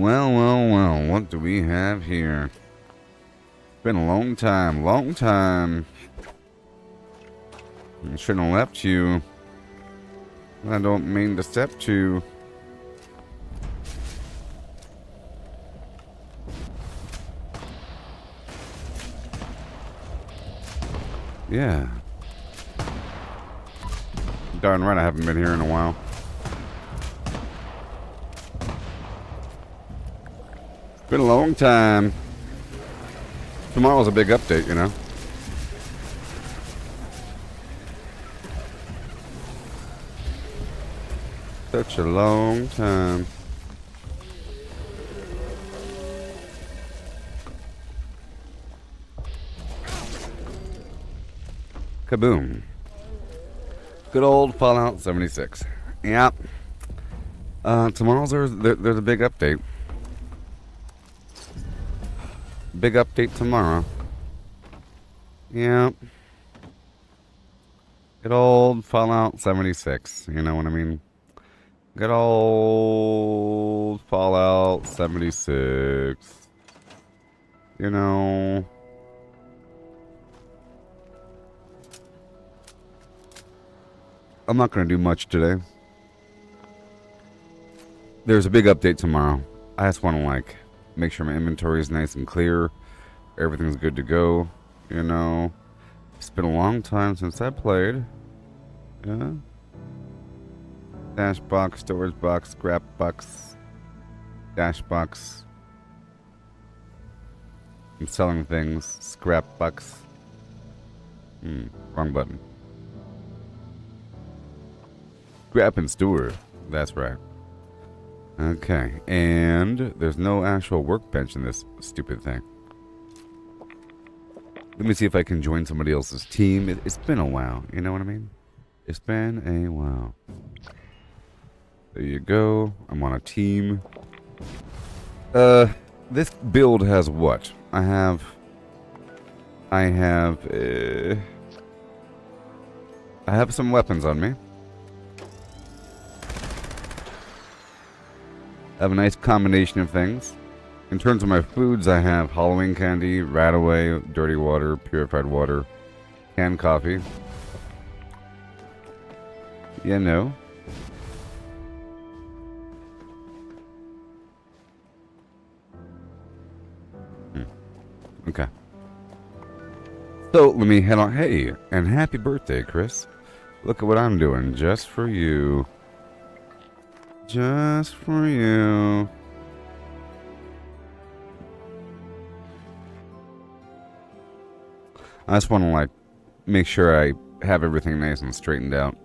Well, what do we have here? It's been a long time, I shouldn't have left you. I don't mean to step to. Yeah. Darn right I haven't been here in a while. Been a long time. Tomorrow's a big update, you know. Such a long time. Kaboom. Good old Fallout 76. Yep. Tomorrow's there's a big update. Big update tomorrow. Yep. Good old Fallout 76. You know what I mean? Good old Fallout 76. You know. I'm not going to do much today. There's a big update tomorrow. I just want to, like, make sure my inventory is nice and clear. Everything's good to go. You know. It's been a long time since I played. Yeah. Dash box, storage box, scrap box, dash box. I'm selling things. Scrap box. Wrong button. Scrap and store. That's right. Okay, and there's no actual workbench in this stupid thing. Let me see if I can join somebody else's team. It's been a while, you know what I mean? It's been a while. There you go. I'm on a team. This build has what? I have some weapons on me. I have a nice combination of things. In terms of my foods, I have Halloween candy, Radaway, dirty water, purified water, canned coffee. You know. Okay. So, let me head on. Hey, and happy birthday, Chris. Look at what I'm doing just for you. Just for you. I just want to, like, make sure I have everything nice and straightened out.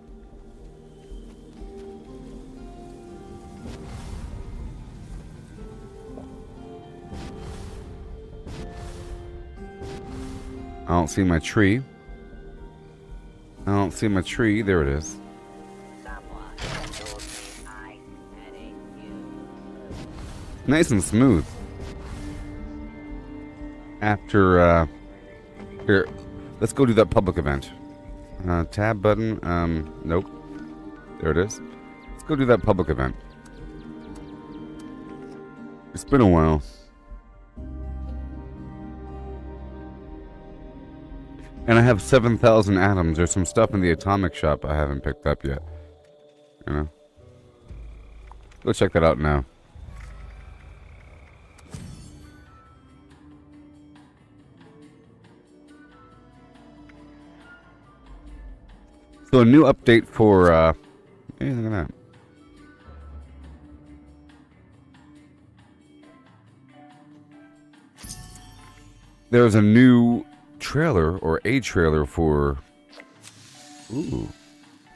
I don't see my tree. I don't see my tree. There it is. Nice and smooth. After, here, let's go do that public event. Tab button, nope. There it is. Let's go do that public event. It's been a while. And I have 7,000 atoms. There's some stuff in the atomic shop I haven't picked up yet. You know? Go check that out now. So a new update for, hey, look at that. There's a new trailer, or a trailer for,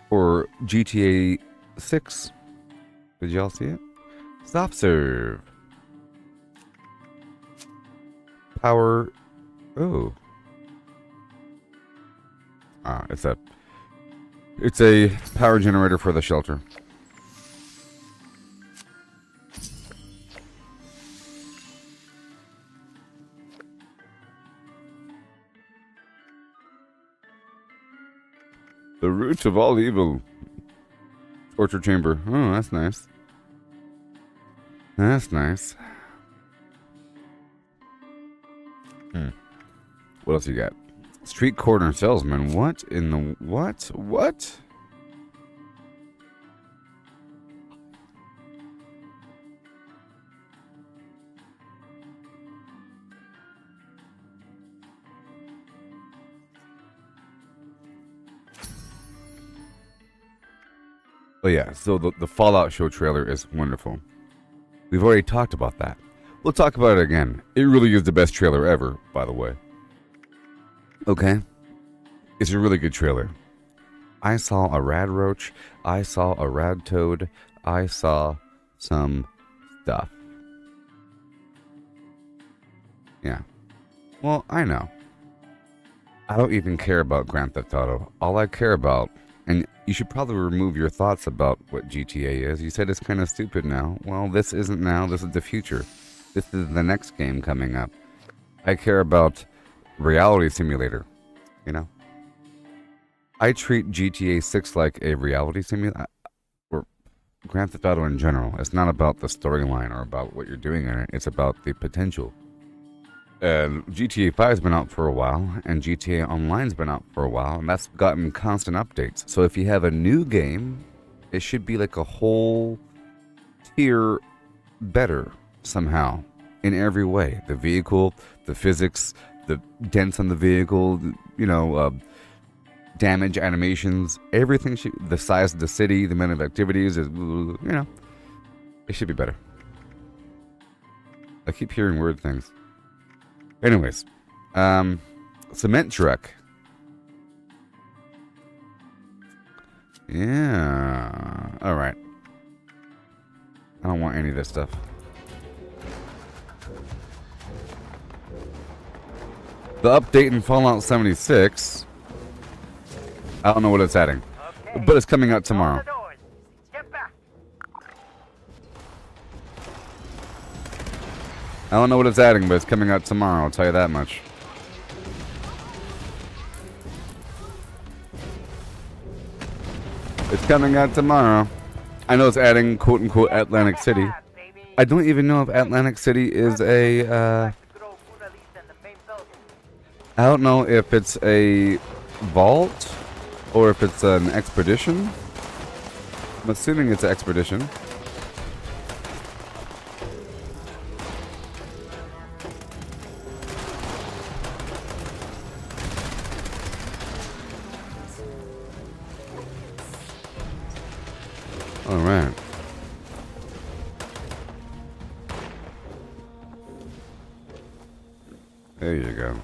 for GTA 6. Did y'all see it? Soft serve. Power, it's a power generator for the shelter. The root of all evil. Torture chamber. Oh, that's nice. That's nice. What else you got? Street corner salesman. What in the what? What? Oh yeah, so the Fallout show trailer is wonderful. We've already talked about that. We'll talk about it again. It really is the best trailer ever, by the way. Okay? It's a really good trailer. I saw a rad roach. I saw a rad toad. I saw some stuff. Yeah. Well, I know. I don't even care about Grand Theft Auto. All I care about, and you should probably remove your thoughts about what GTA is. You said it's kind of stupid now. Well, this isn't now. This is the future. This is the next game coming up. I care about reality simulator. You know? I treat GTA 6 like a reality simulator. Or Grand Theft Auto in general. It's not about the storyline or about what you're doing in it. It's about the potential. And GTA 5's been out for a while, and GTA Online's been out for a while, and that's gotten constant updates. So if you have a new game, it should be like a whole tier better somehow in every way. The vehicle, the physics, the dents on the vehicle, damage animations, everything should, the size of the city, the amount of activities, it should be better. I keep hearing weird things. Anyways, cement truck. Yeah. All right. I don't want any of this stuff. The update in Fallout 76. I don't know what it's adding, but it's coming out tomorrow. I don't know what it's adding, but it's coming out tomorrow, I'll tell you that much. It's coming out tomorrow. I know it's adding quote-unquote Atlantic City. I don't even know if Atlantic City is a, I don't know if it's a vault or if it's an expedition. I'm assuming it's an expedition. All right. There you go.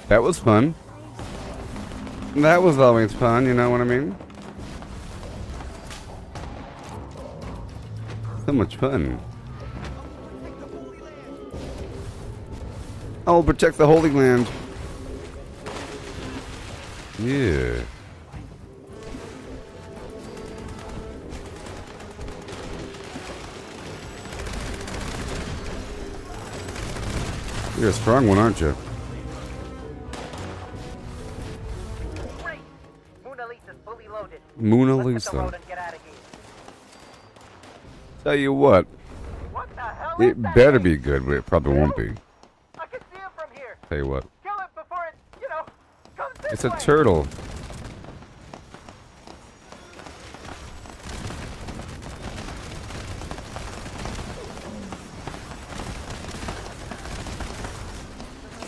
That was fun. That was always fun, you know what I mean? So much fun. I will protect the Holy Land. Yeah. You're a strong one, aren't you? Mona Lisa. Tell you what, it better be good, but it probably won't be. I can see him from here. Tell you what, Kill it before it, comes this it's a way. turtle.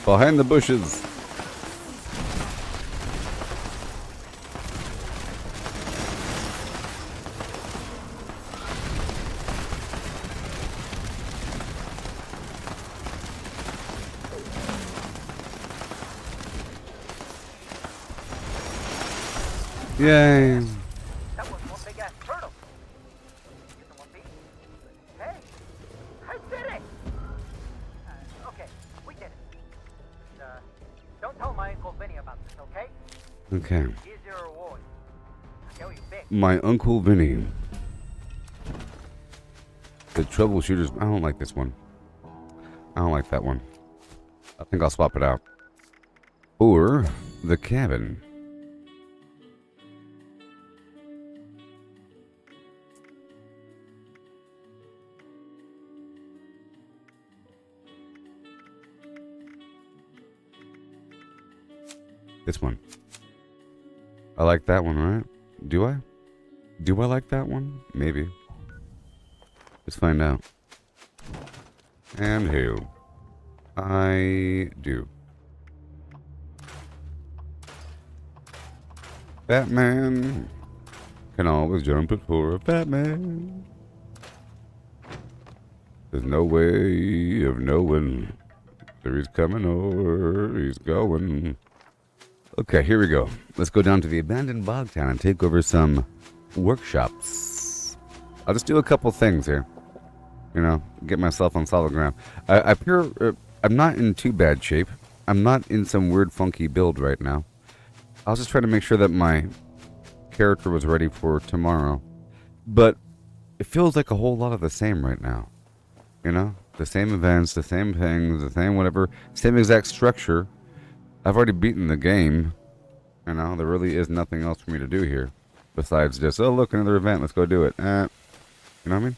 Behind the bushes. Yay. That was one big ass turtle. Get the one piece. Hey, I did it. Okay, we did it. Don't tell my Uncle Vinny about this, okay? Okay. Here's your reward. How you been? My Uncle Vinny. The troubleshooters. I don't like this one. I don't like that one. I think I'll swap it out. Or the cabin. This one. I like that one, right? Do I? Do I like that one? Maybe. Let's find out. And who? I do. Batman can always jump it for a Batman. There's no way of knowing whether he's coming or he's going. Okay, here we go. Let's go down to the abandoned bog town and take over some workshops. I'll just do a couple things here. You know, get myself on solid ground. I'm not in too bad shape. I'm not in some weird funky build right now. I was just trying to make sure that my character was ready for tomorrow. But it feels like a whole lot of the same right now. You know? The same events, the same things, the same whatever. Same exact structure. I've already beaten the game. You know, there really is nothing else for me to do here. Besides just, oh look, another event, let's go do it. You know what I mean?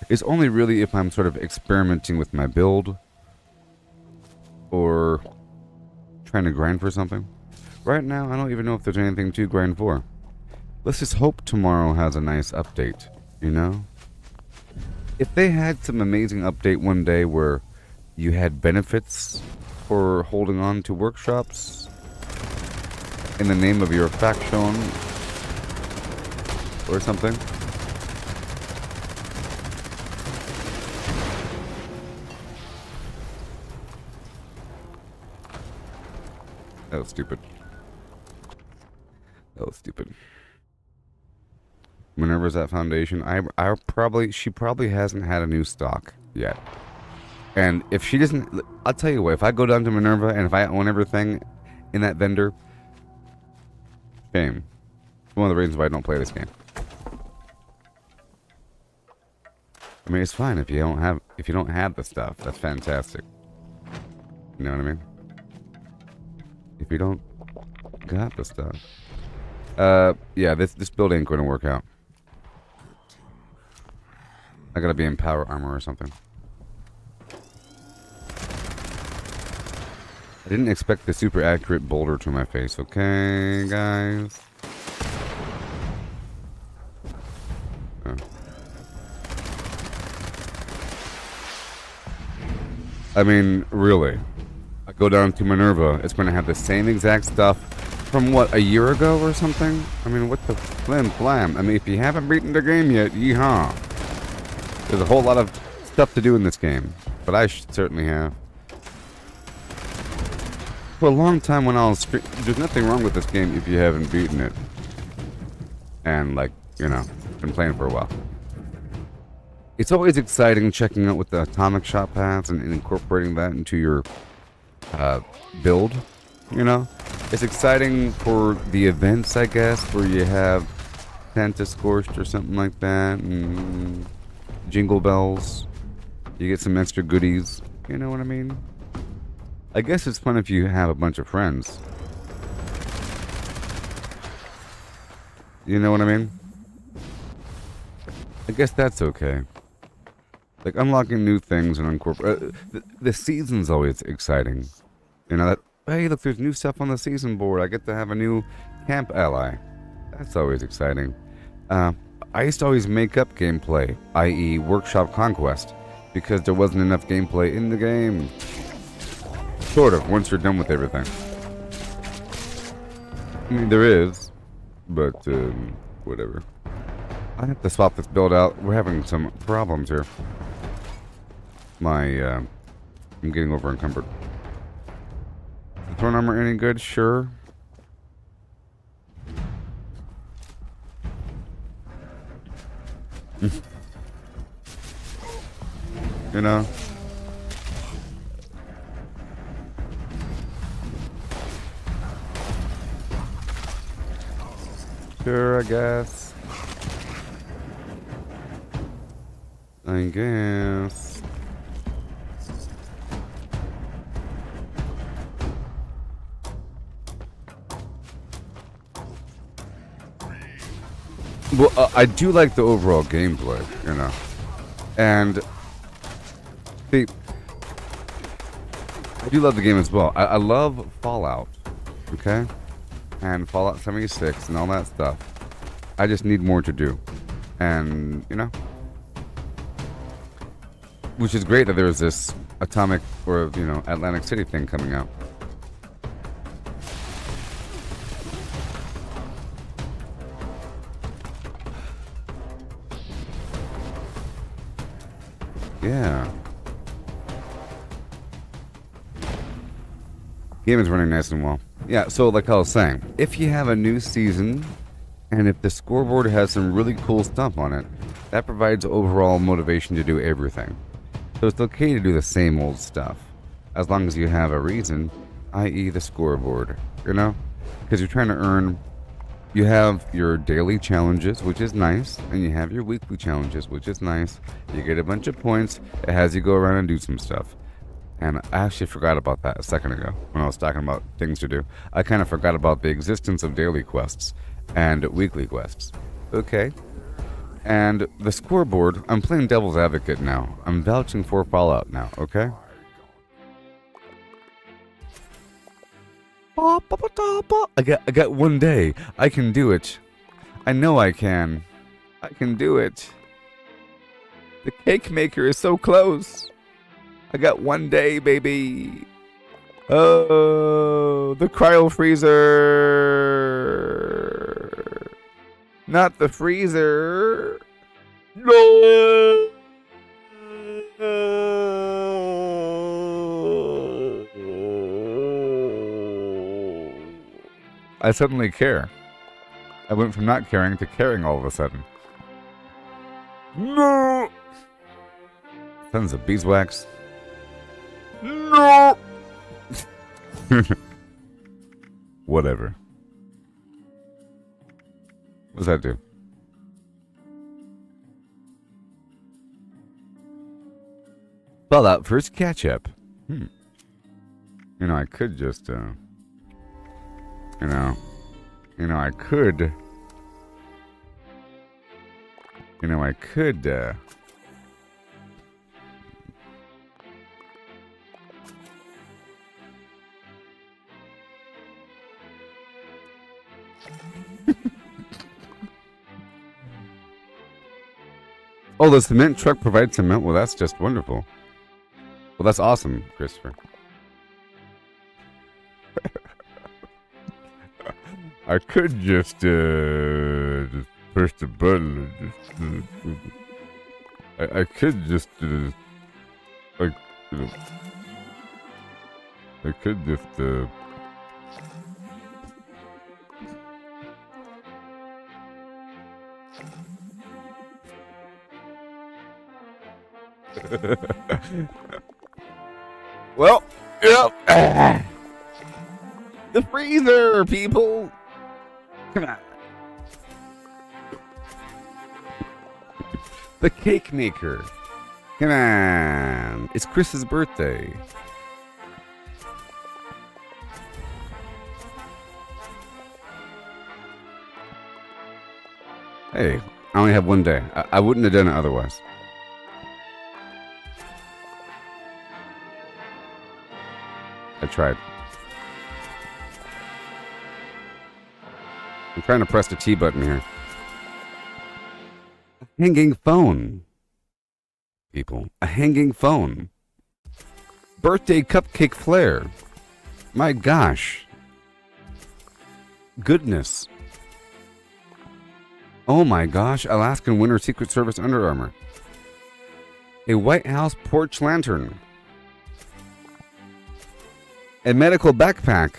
It's only really if I'm sort of experimenting with my build. Or trying to grind for something. Right now, I don't even know if there's anything to grind for. Let's just hope tomorrow has a nice update, you know? If they had some amazing update one day where you had benefits for holding on to workshops in the name of your faction or something. That was stupid. That was stupid. Minerva's that foundation. She probably hasn't had a new stock yet. And if she doesn't, I'll tell you what, if I go down to Minerva and if I own everything in that vendor, shame. It's one of the reasons why I don't play this game. I mean, it's fine if you don't have the stuff. That's fantastic. You know what I mean? If you don't got the stuff. Yeah, this build ain't gonna work out. I gotta be in power armor or something. I didn't expect the super accurate boulder to my face, okay, guys? Oh. I mean, really. I go down to Minerva, it's going to have the same exact stuff from, what, a year ago or something? I mean, what the flim flam? I mean, if you haven't beaten the game yet, yeehaw. There's a whole lot of stuff to do in this game, but I certainly have. For a long time when I was there's nothing wrong with this game if you haven't beaten it. And, like, you know, been playing for a while. It's always exciting checking out what the atomic shot paths and incorporating that into your build, you know? It's exciting for the events, I guess, where you have Santa Scorched or something like that, and Jingle Bells. You get some extra goodies, you know what I mean? I guess it's fun if you have a bunch of friends. You know what I mean? I guess that's okay. Like, unlocking new things and incorporate... the season's always exciting. You know, that, hey, look, there's new stuff on the season board. I get to have a new camp ally. That's always exciting. I used to always make up gameplay, i.e. Workshop Conquest, because there wasn't enough gameplay in the game. Sort of, once you're done with everything. I mean, there is, but, whatever. I have to swap this build out. We're having some problems here. I'm getting over encumbered. The throne armor any good? Sure. You know? Sure, I guess. I guess. Well, I do like the overall gameplay, you know. And see, I do love the game as well. I love Fallout, okay? And Fallout 76 and all that stuff. I just need more to do. And, you know, which is great that there's this Atomic or, you know, Atlantic City thing coming out. Yeah. Game is running nice and well. Yeah, so like I was saying, if you have a new season and if the scoreboard has some really cool stuff on it, that provides overall motivation to do everything. So it's okay to do the same old stuff as long as you have a reason, i.e. the scoreboard, you know? Because you're trying to earn. You have your daily challenges, which is nice, and you have your weekly challenges, which is nice. You get a bunch of points. It has you go around and do some stuff. And I actually forgot about that a second ago when I was talking about things to do. I kind of forgot about the existence of daily quests and weekly quests. Okay. And the scoreboard, I'm playing devil's advocate now. I'm vouching for Fallout now, okay? I got one day. I can do it. I know I can. I can do it. The cake maker is so close. I got one day, baby. Oh, the cryo freezer. Not the freezer. No. I suddenly care. I went from not caring to caring all of a sudden. No! Tons of beeswax. No! Whatever. What does that do? Fallout first catch-up. You know, I could just, I could. Oh, the cement truck provides cement? Well, that's just wonderful. Well, that's awesome, Christopher. I could just push the button. I could just I could just well, yep. The freezer, people. Come on. The cake maker. Come on. It's Chris's birthday. Hey, I only have one day. I wouldn't have done it otherwise. I tried. I'm trying to press the T button here. A hanging phone. People. A hanging phone. Birthday cupcake flare. My gosh. Goodness. Oh my gosh. Alaskan Winter Secret Service Under Armour. A White House porch lantern. A medical backpack.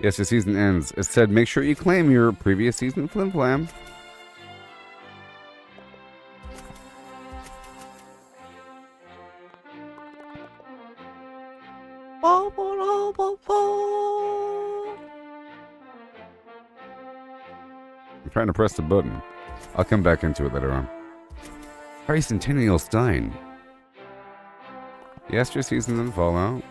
Yes, the season ends. It said make sure you claim your previous season Flim Flam. I'm trying to press the button. I'll come back into it later on. Harry Centennial Stein. Yester season and Fallout.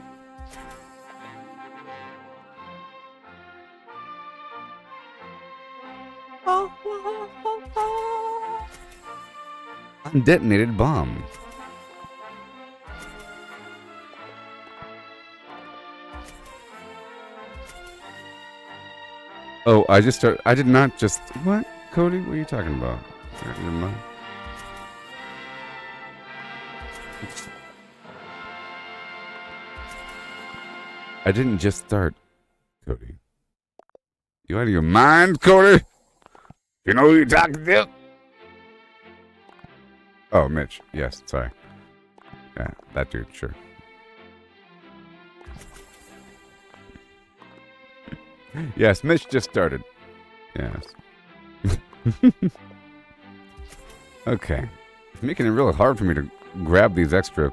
Undetonated bomb. Oh, I did not just... What? Cody, what are you talking about? Never mind. I didn't just start, Cody. You out of your mind, Cody? You know who you're talking to? Oh, Mitch. Yes, sorry. Yeah, that dude, sure. Yes, Mitch just started. Yes. Okay. It's making it really hard for me to grab these extra...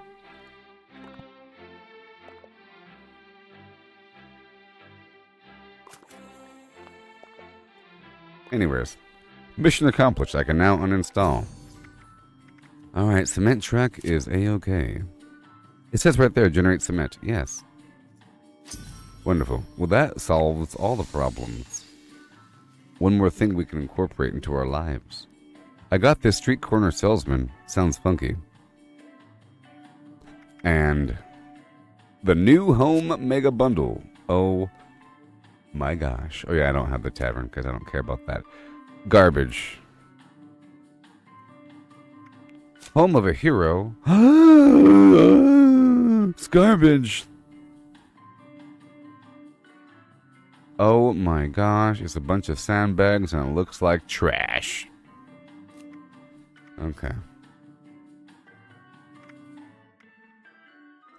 Anyways. Mission accomplished. I can now uninstall. Alright, cement truck is A-okay. It says right there, generate cement. Yes. Wonderful. Well, that solves all the problems. One more thing we can incorporate into our lives. I got this street corner salesman. Sounds funky. And the new home mega bundle. Oh my gosh. Oh yeah, I don't have the tavern because I don't care about that. Garbage. Home of a hero. It's garbage. Oh my gosh, it's a bunch of sandbags and it looks like trash. Okay.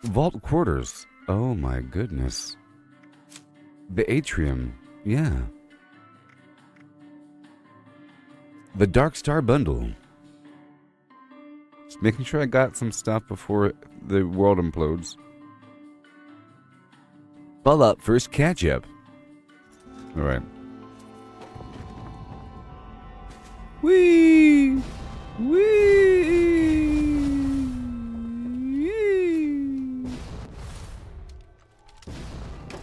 Vault quarters. Oh my goodness. The atrium. Yeah. The Dark Star bundle. Just making sure I got some stuff before the world implodes. Fallout first catch up. Alright. Whee! Whee!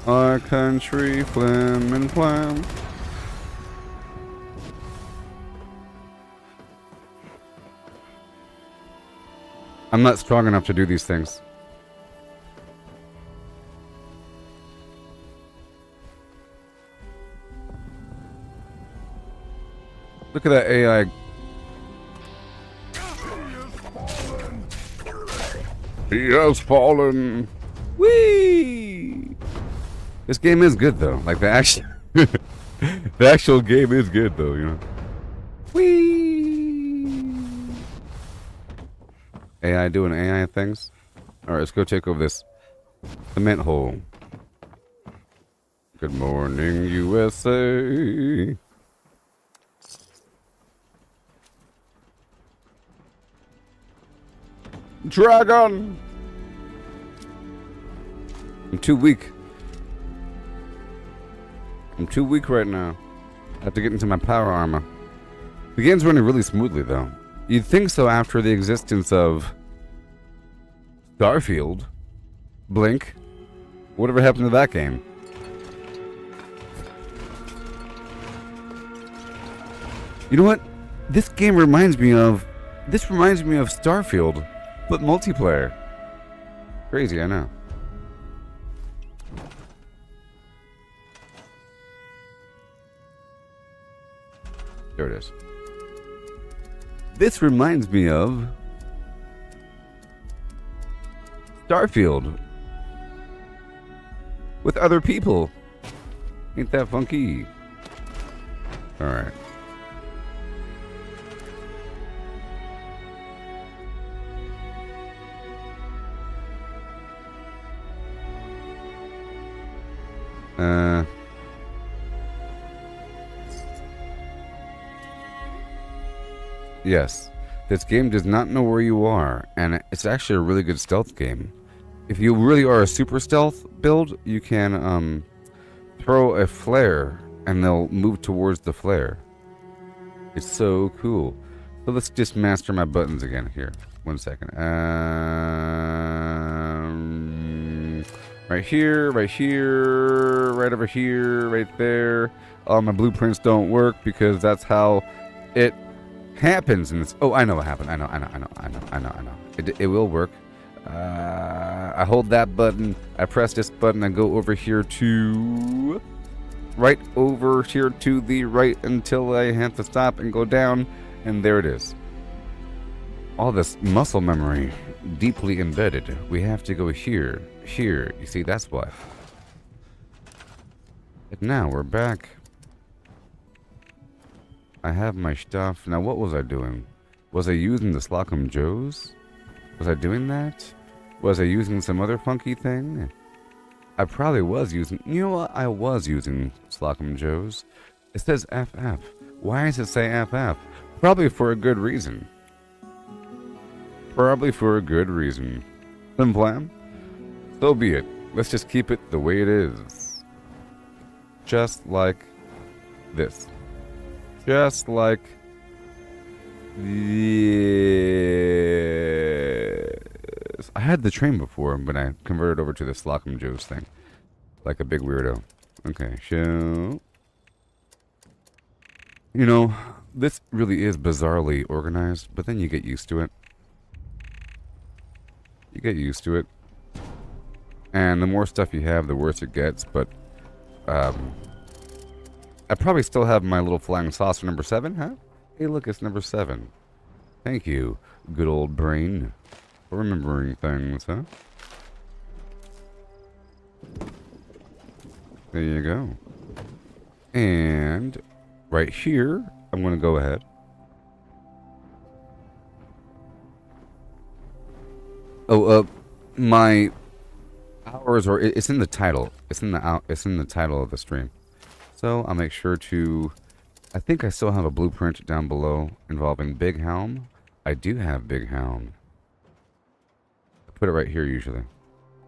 Our country, flim and flam. I'm not strong enough to do these things. Look at that AI. He has fallen. Whee! This game is good though. Like the action, the actual game is good though. You know. Whee! AI doing AI things. All right, let's go take over this cement hole. Good morning, USA. Dragon! I'm too weak. I'm too weak right now. I have to get into my power armor. The game's running really smoothly, though. You'd think so after the existence of Starfield, Blink, whatever happened to that game. You know what? This game reminds me of... This reminds me of Starfield, but multiplayer. Crazy, I know. There it is. This reminds me of Starfield with other people. Ain't that funky? All right. Yes, this game does not know where you are, and it's actually a really good stealth game. If you really are a super stealth build, you can throw a flare, and they'll move towards the flare. It's so cool. So let's just master my buttons again here. 1 second. Right here, right here, right over here, right there. All my blueprints don't work because that's how it happens in this. Oh, I know what happened. I know. It will work. I hold that button. I press this button. I go over here to... right over here to the right until I have to stop and go down. And there it is. All this muscle memory deeply embedded. We have to go here. Here. You see, that's why. And now we're back. I have my stuff. Now, what was I doing? Was I using the Slocum Joes? Was I doing that? Was I using some other funky thing? I probably was using... You know what? I was using Slocum Joes. It says FF. Why does it say FF? Probably for a good reason. Probably for a good reason. Then plan? So be it. Let's just keep it the way it is. Just like this. Just like this. I had the train before, but I converted over to the Slocum Joe's thing. Like a big weirdo. Okay, so... You know, this really is bizarrely organized, but then you get used to it. You get used to it. And the more stuff you have, the worse it gets, but... I probably still have my little flying saucer number 7, huh? Hey, look, it's number 7. Thank you, good old brain, for remembering things, huh? There you go. And right here, I'm going to go ahead. Oh, my hours, or it's in the title. It's in the title of the stream. So I'll make sure to... I think I still have a blueprint down below involving Big Helm. I do have Big Helm. I put it right here usually.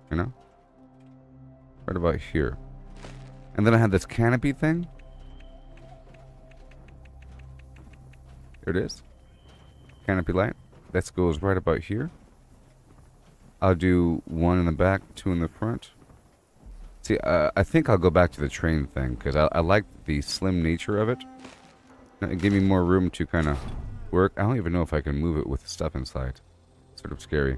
You know? Right about here. And then I have this canopy thing. There it is. Canopy light. That goes right about here. I'll do 1 in the back, 2 in the front. See, I think I'll go back to the train thing, because I like the slim nature of it. It gave me more room to kind of work. I don't even know if I can move it with stuff inside. Sort of scary.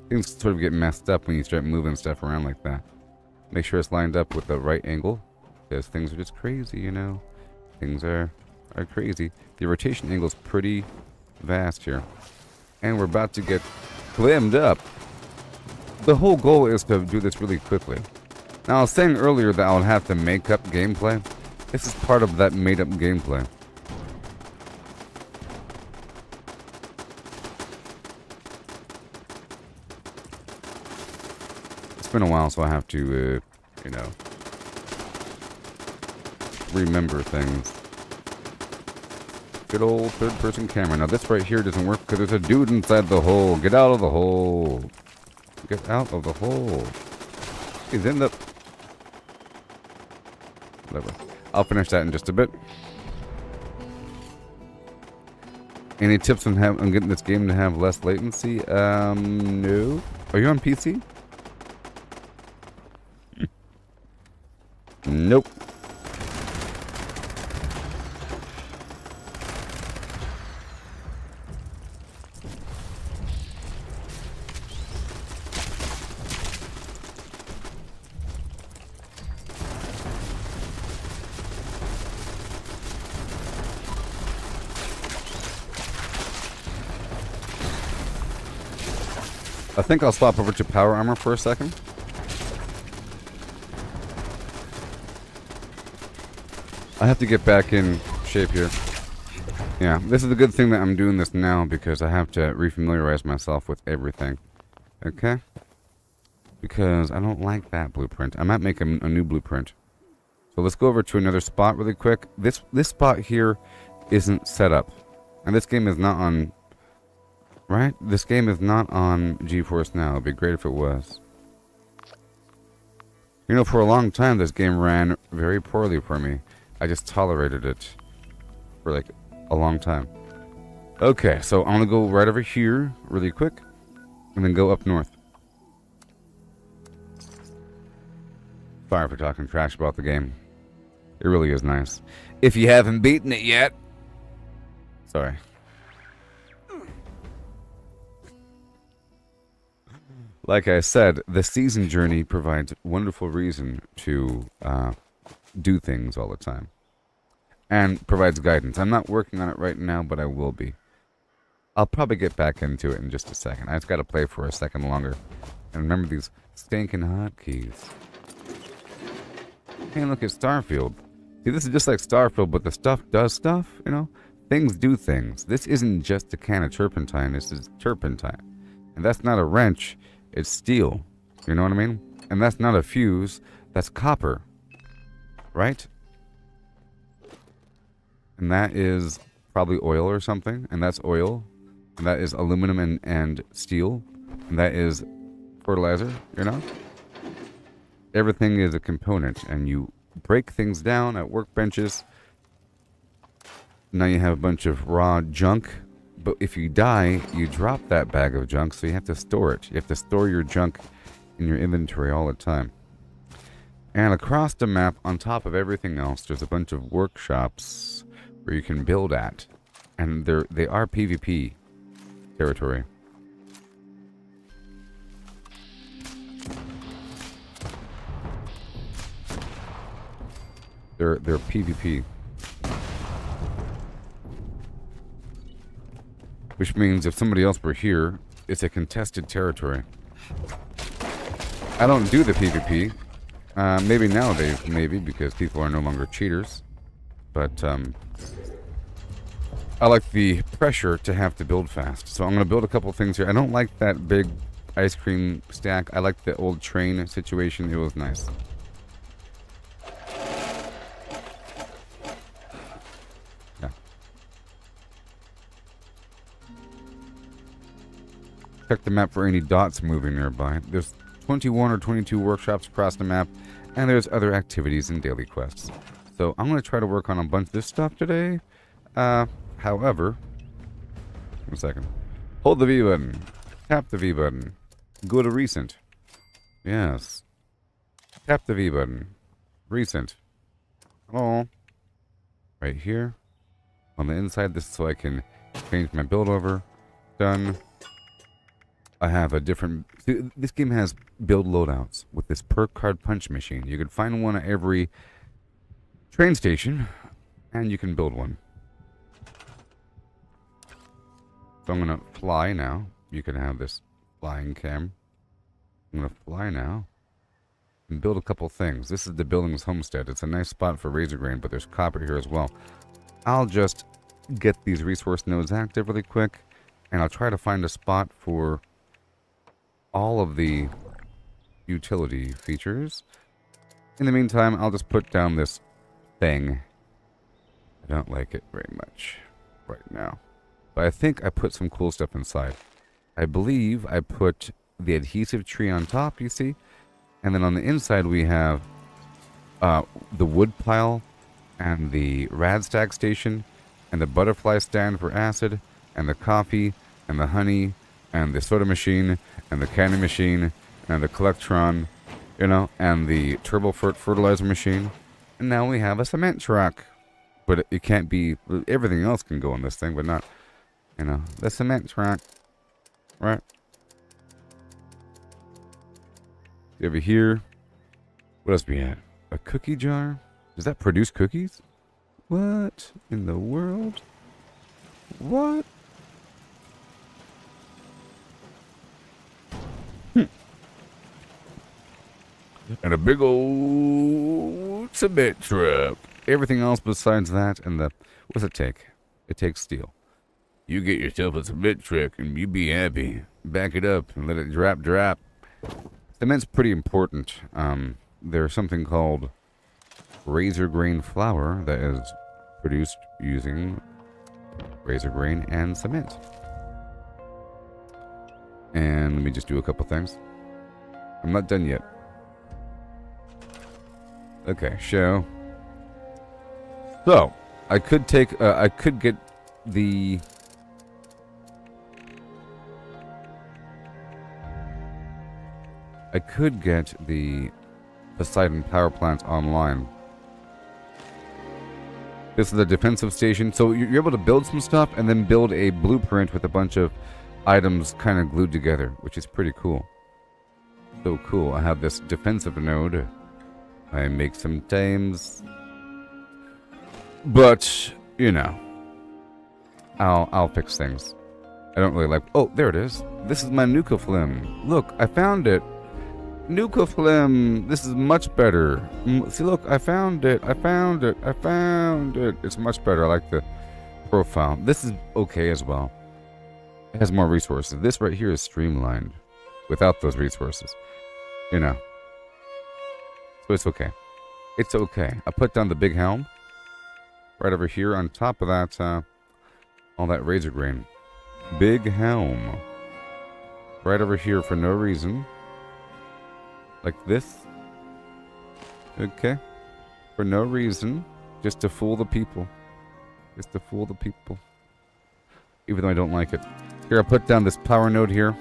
Things sort of get messed up when you start moving stuff around like that. Make sure it's lined up with the right angle, because things are just crazy, you know. Things are crazy. The rotation angle is pretty vast here. And we're about to get glimmed up. The whole goal is to do this really quickly. Now, I was saying earlier that I would have to make up gameplay. This is part of that made-up gameplay. It's been a while, so I have to, you know, remember things. Good old third-person camera. Now, this right here doesn't work because there's a dude inside the hole. Get out of the hole. Get out of the hole. He's in the... Whatever. I'll finish that in just a bit. Any tips on getting this game to have less latency? No. Are you on PC? Nope. I think I'll swap over to power armor for a second. I have to get back in shape here. Yeah, this is a good thing that I'm doing this now because I have to refamiliarize myself with everything. Okay? Because I don't like that blueprint. I might make a new blueprint. So let's go over to another spot really quick. This spot here isn't set up. And this game is not on... Right? This game is not on GeForce Now. It'd be great if it was. You know, for a long time, this game ran very poorly for me. I just tolerated it for like a long time. Okay, so I'm gonna go right over here really quick, and then go up north. Sorry for talking trash about the game. It really is nice. If you haven't beaten it yet. Sorry. Like I said, the season journey provides wonderful reason to do things all the time. And provides guidance. I'm not working on it right now, but I will be. I'll probably get back into it in just a second. I just got to play for a second longer. And remember these stinking hotkeys. Hey, look at Starfield. See, this is just like Starfield, but the stuff does stuff, you know? Things do things. This isn't just a can of turpentine. This is turpentine. And that's not a wrench. It's steel. You know what I mean? And that's not a fuse. That's copper. Right? And that is probably oil or something. And that's oil. And that is aluminum and steel. And that is fertilizer, you know? Everything is a component. And you break things down at workbenches. Now you have a bunch of raw junk. But if you die, you drop that bag of junk, so you have to store it. You have to store your junk in your inventory all the time. And across the map, on top of everything else, there's a bunch of workshops where you can build at. And they are PvP territory. They're PvP. Which means if somebody else were here, it's a contested territory. I don't do the PvP. Maybe nowadays, maybe, because people are no longer cheaters. But, I like the pressure to have to build fast. So I'm going to build a couple things here. I don't like that big ice cream stack. I like the old train situation. It was nice. Check the map for any dots moving nearby. There's 21 or 22 workshops across the map, and there's other activities and daily quests. So I'm going to try to work on a bunch of this stuff today. However, 1 second. Hold the V button. Tap the V button. Go to recent. Yes. Tap the V button. Recent. Oh. Right here. On the inside, this is so I can change my build over. Done. I have a different... This game has build loadouts with this perk card punch machine. You can find one at every train station, and you can build one. So I'm going to fly now. You can have this flying cam. I'm going to fly now and build a couple things. This is the Billings Homestead. It's a nice spot for razor grain, but there's copper here as well. I'll just get these resource nodes active really quick, and I'll try to find a spot for all of the utility features. In the meantime, I'll just put down this thing. I don't like it very much right now. But I think I put some cool stuff inside. I believe I put the adhesive tree on top, you see? And then on the inside we have the wood pile and the radstag station and the butterfly stand for acid and the coffee and the honey and the soda machine and the candy machine and the collectron, you know, and the turbo fertilizer machine. And now we have a cement truck. But it can't be... Everything else can go on this thing, but not, you know, the cement truck. Right? Over here. What else we had? A cookie jar? Does that produce cookies? What in the world? What? And a big old cement truck. Everything else besides that and the... What's it take? It takes steel. You get yourself a cement truck and you be happy. Back it up and let it drop. Cement's pretty important. There's something called razor grain flour that is produced using razor grain and cement. And let me just do a couple things. I'm not done yet. Okay, show. So, I could take, I could get the... I could get the Poseidon power plant online. This is a defensive station, so you're able to build some stuff and then build a blueprint with a bunch of items kind of glued together, which is pretty cool. So cool. I have this defensive node. I make some times, but you know, I'll fix things. I don't really like. Oh, there it is. This is my Nuka Flim. Look, I found it. Nuka Flim. This is much better. See, look, I found it. I found it. I found it. It's much better. I like the profile. This is okay as well. It has more resources. This right here is streamlined without those resources. You know. So it's okay. It's okay. I put down the big helm right over here on top of that, all that razor grain. Big helm. Right over here for no reason. Like this. Okay. For no reason. Just to fool the people. Just to fool the people. Even though I don't like it. Here, I put down this power node here.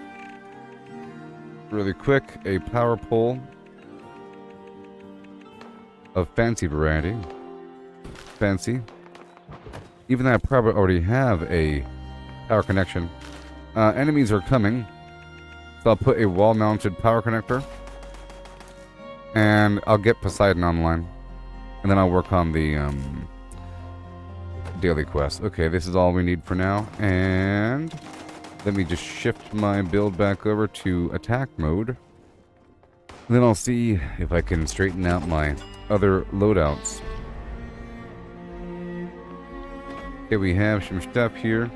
Really quick. A power pole. Of fancy variety. Fancy. Even though I probably already have a power connection. Enemies are coming. So I'll put a wall-mounted power connector. And I'll get Poseidon online. And then I'll work on the daily quest. Okay, this is all we need for now. And let me just shift my build back over to attack mode. And then I'll see if I can straighten out my other loadouts. Okay, we have some stuff here.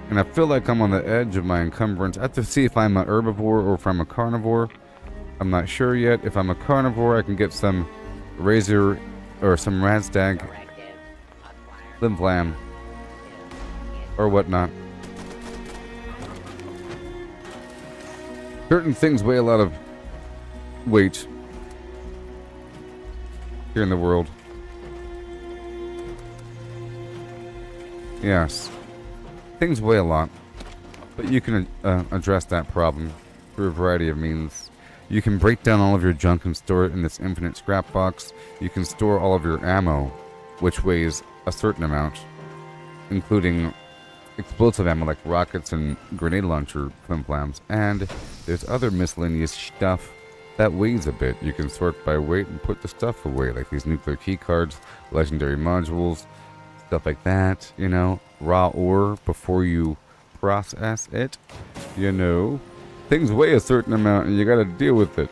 And I feel like I'm on the edge of my encumbrance. I have to see if I'm a herbivore or if I'm a carnivore. I'm not sure yet. If I'm a carnivore, I can get some razor or some radstag, limb flam, or whatnot. Certain things weigh a lot of weight here in the world. Yes. Things weigh a lot. But you can address that problem through a variety of means. You can break down all of your junk and store it in this infinite scrap box. You can store all of your ammo, which weighs a certain amount, including explosive ammo like rockets and grenade launcher flim-flams. And there's other miscellaneous stuff that weighs a bit. You can sort by weight and put the stuff away, like these nuclear key cards, legendary modules, stuff like that, you know, raw ore before you process it, you know. Things weigh a certain amount and you gotta deal with it.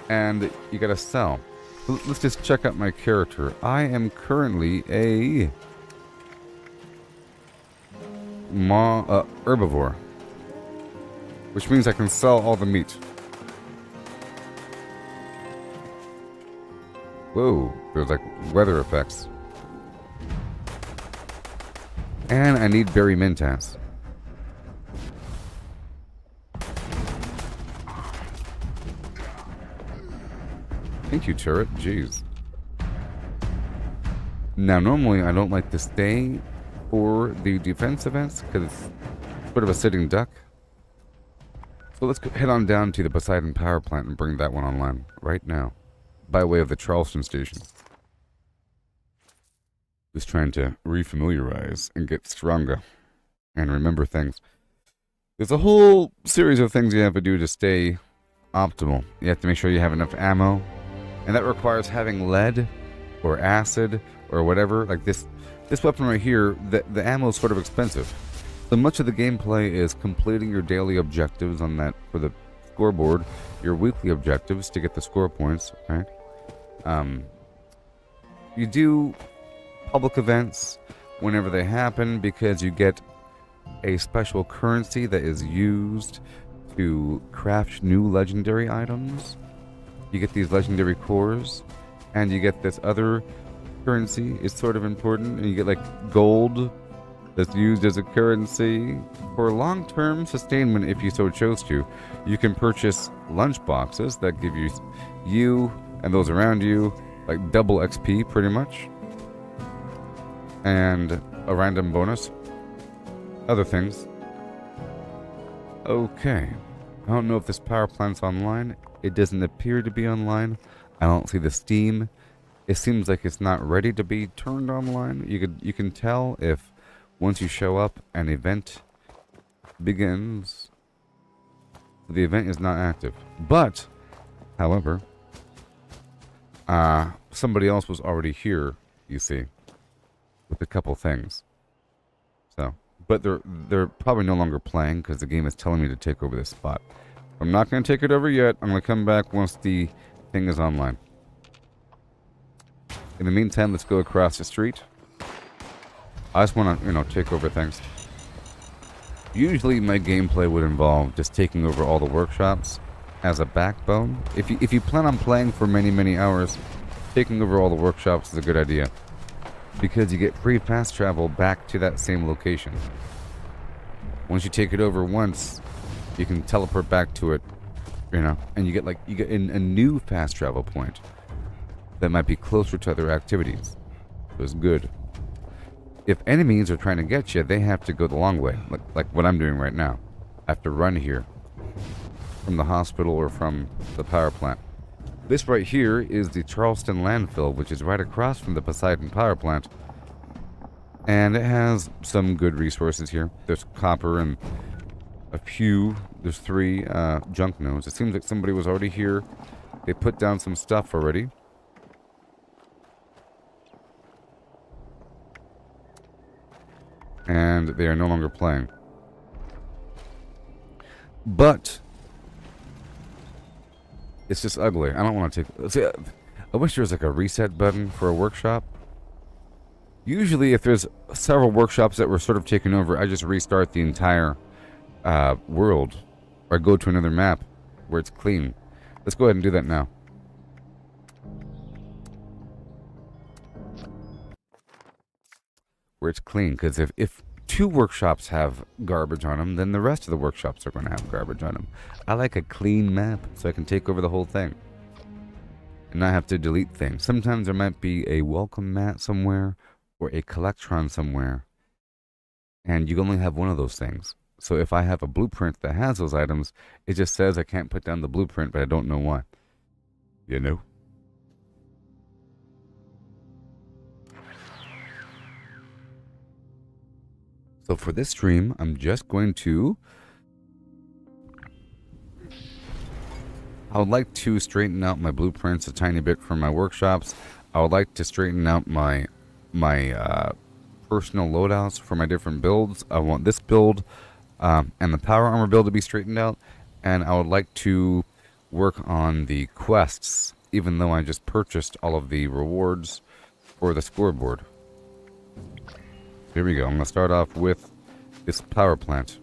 And you gotta sell. So let's just check out my character. I am currently a herbivore. Which means I can sell all the meat. Whoa, there's like weather effects. And I need berry mentas. Thank you, turret. Jeez. Now, normally I don't like to stay for the defense events because it's sort of a sitting duck. So let's head on down to the Poseidon power plant and bring that one online right now, by way of the Charleston station. Just trying to refamiliarize and get stronger and remember things. There's a whole series of things you have to do to stay optimal. You have to make sure you have enough ammo. And that requires having lead or acid or whatever. Like this weapon right here, the ammo is sort of expensive. So much of the gameplay is completing your daily objectives on that for the scoreboard, your weekly objectives to get the score points, right? You do public events whenever they happen because you get a special currency that is used to craft new legendary items. You get these legendary cores, and you get this other currency. It's sort of important, and you get like gold that's used as a currency for long-term sustainment if you so chose to. You can purchase lunch boxes that give you and those around you like double XP pretty much. and a random bonus. Other things. Okay. I don't know if this power plant's online. It doesn't appear to be online. I don't see the steam. It seems like it's not ready to be turned online. You can tell if once you show up, an event begins. The event is not active. But, however, somebody else was already here, you see, with a couple things. So, but they're probably no longer playing because the game is telling me to take over this spot. I'm not going to take it over yet. I'm going to come back once the thing is online. In the meantime, let's go across the street. I just want to, take over things. Usually my gameplay would involve just taking over all the workshops as a backbone. If you plan on playing for many, many hours, taking over all the workshops is a good idea. Because you get free fast travel back to that same location. Once you take it over once, you can teleport back to it, and you get a new fast travel point that might be closer to other activities. So it's good. If enemies are trying to get you, they have to go the long way, like what I'm doing right now. I have to run here from the hospital or from the power plant. This right here is the Charleston landfill, which is right across from the Poseidon power plant. And it has some good resources here. There's copper and there's 3 junk nodes. It seems like somebody was already here. They put down some stuff already. And they are no longer playing. But it's just ugly. I don't want to take... See, I wish there was like a reset button for a workshop. Usually if there's several workshops that were sort of taken over, I just restart the entire world. Or go to another map where it's clean. Let's go ahead and do that now. Where it's clean, because if 2 workshops have garbage on them, then the rest of the workshops are going to have garbage on them. I like a clean map so I can take over the whole thing and not have to delete things. Sometimes there might be a welcome mat somewhere or a collectron somewhere, and you only have one of those things. So if I have a blueprint that has those items, it just says I can't put down the blueprint, but I don't know why. You know? So for this stream, I'm just going to... I would like to straighten out my blueprints a tiny bit for my workshops. I would like to straighten out my personal loadouts for my different builds. I want this build and the power armor build to be straightened out. And I would like to work on the quests, even though I just purchased all of the rewards for the scoreboard. Here we go. I'm going to start off with this power plant.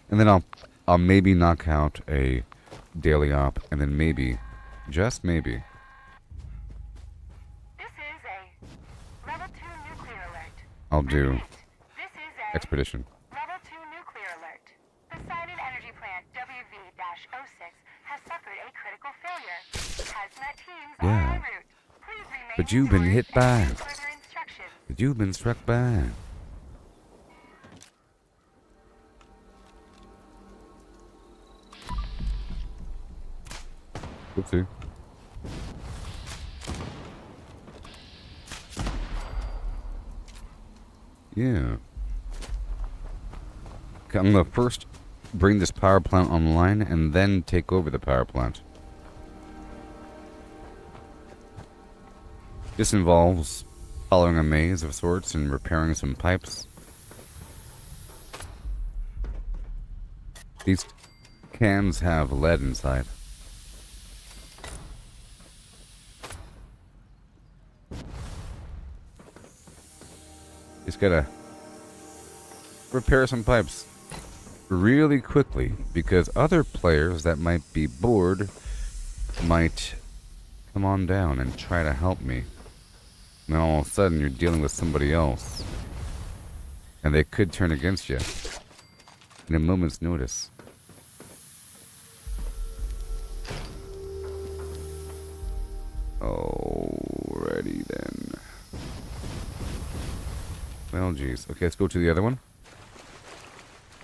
And then I'll maybe knock out a daily op, and then maybe, just maybe. This is a level 2 nuclear alert. I'll do This is a expedition. level 2 nuclear alert. Poseidon Energy Plant WV-06 has suffered a critical failure. Hazmat teams are Yeah. en route. Please remain But you've been indoors hit by. and await further instructions. But you've been struck by. Oopsie. Yeah. Okay, I'm gonna first bring this power plant online and then take over the power plant. This involves following a maze of sorts and repairing some pipes. These cans have lead inside. Just gotta repair some pipes really quickly, because other players that might be bored might come on down and try to help me. And then all of a sudden you're dealing with somebody else, and they could turn against you in a moment's notice. Alrighty then. Well, geez. Okay, let's go to the other one.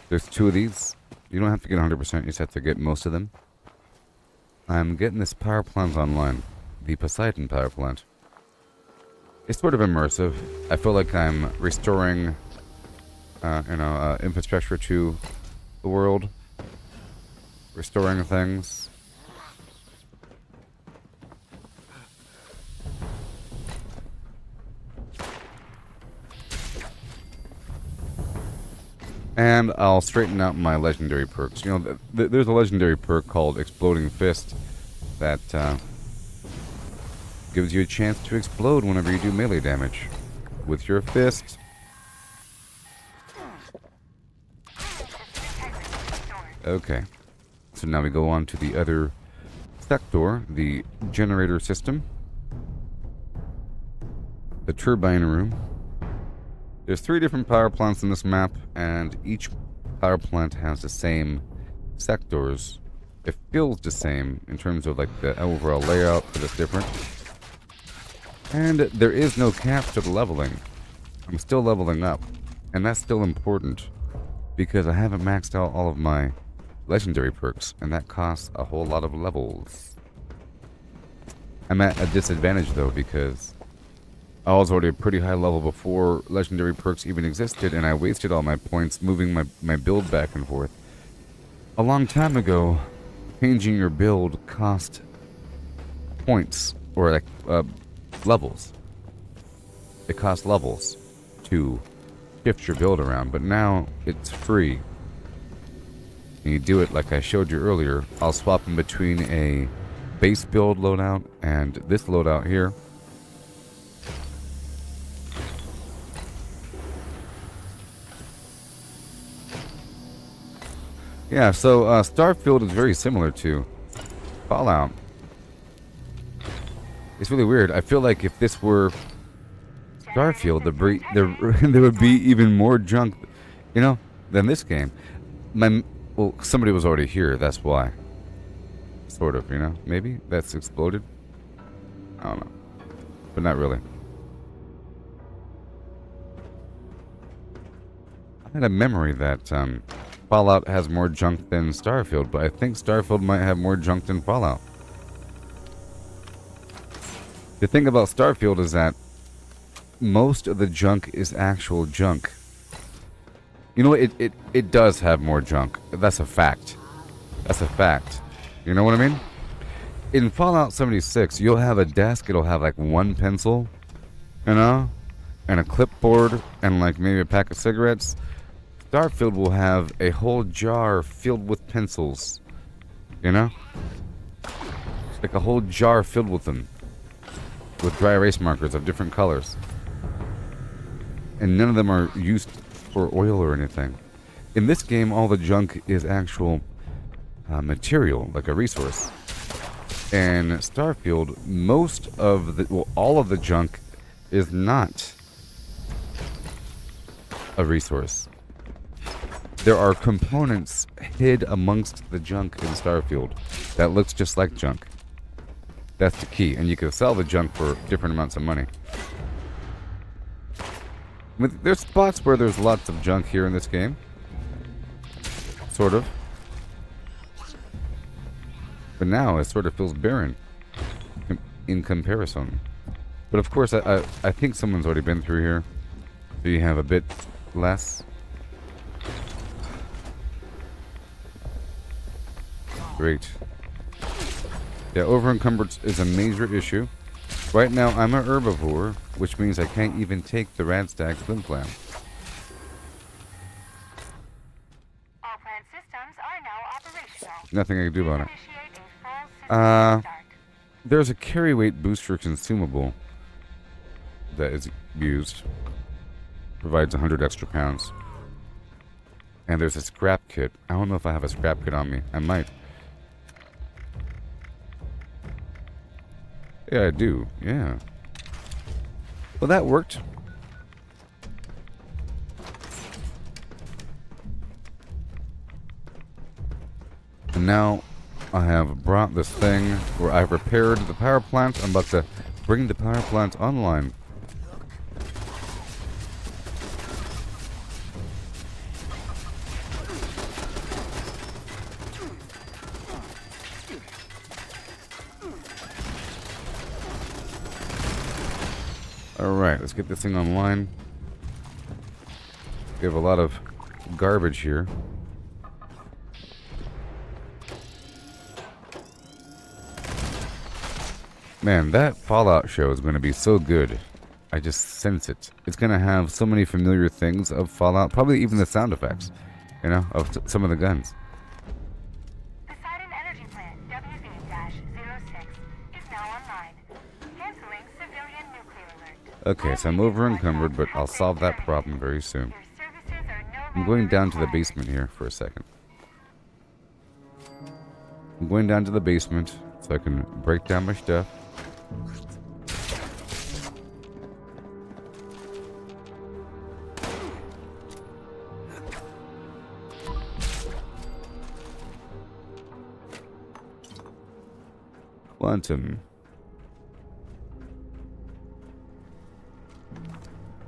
There's 2 of these. You don't have to get 100%, you just have to get most of them. I'm getting this power plant online. The Poseidon power plant. It's sort of immersive. I feel like I'm restoring, infrastructure to the world. Restoring things. And I'll straighten out my legendary perks. You know, there's a legendary perk called Exploding Fist that gives you a chance to explode whenever you do melee damage with your fist. Okay, so now we go on to the other sector, the generator system, the turbine room. There's 3 different power plants in this map, and each power plant has the same sectors. It feels the same in terms of like the overall layout, but it's different. And there is no cap to the leveling. I'm still leveling up, and that's still important because I haven't maxed out all of my legendary perks, and that costs a whole lot of levels. I'm at a disadvantage though because I was already a pretty high level before legendary perks even existed, and I wasted all my points moving my build back and forth. A long time ago, changing your build cost points, or like levels. It costs levels to shift your build around, but now it's free. And you do it like I showed you earlier. I'll swap in between a base build loadout and this loadout here. Yeah, so Starfield is very similar to Fallout. It's really weird. I feel like if this were Starfield, there would be even more junk, you know, than this game. Well, somebody was already here, that's why. Sort of, you know, maybe that's exploded. I don't know, but not really. I had a memory that Fallout has more junk than Starfield, but I think Starfield might have more junk than Fallout. The thing about Starfield is that most of the junk is actual junk. You know, it does have more junk. That's a fact. That's a fact. You know what I mean? In Fallout 76, you'll have a desk, it'll have like 1 pencil, you know, and a clipboard, and like maybe a pack of cigarettes. Starfield will have a whole jar filled with pencils, you know? Like a whole jar filled with them, with dry erase markers of different colors. And none of them are used for oil or anything. In this game, all the junk is actual material, like a resource. In Starfield, all of the junk is not a resource. There are components hid amongst the junk in Starfield that looks just like junk. That's the key, and you can sell the junk for different amounts of money. There's spots where there's lots of junk here in this game. Sort of. But now it sort of feels barren in comparison. But of course, I think someone's already been through here. So you have a bit less. Great. Yeah, over-encumbered is a major issue. Right now, I'm an herbivore, which means I can't even take the Radstag Slim Plan. All plant systems are now operational. Nothing I can do about it. Initiate a full system restart. There's a carry weight booster consumable that is used. Provides 100 extra pounds. And there's a scrap kit. I don't know if I have a scrap kit on me. I might. Yeah, I do. Yeah. Well, that worked. And now, I have brought this thing where I've repaired the power plant. I'm about to bring the power plant online. Alright, let's get this thing online. We have a lot of garbage here. Man, that Fallout show is going to be so good. I just sense it. It's going to have so many familiar things of Fallout. Probably even the sound effects, you know, of some of the guns. Poseidon Energy Plant WV-06 is now online. Canceling civilian nuclear alert. Okay, so I'm over encumbered, but I'll solve that problem very soon. Your services are no I'm longer going down to the required. basement here for a second. I'm going down to the basement so I can break down my stuff. Quantum.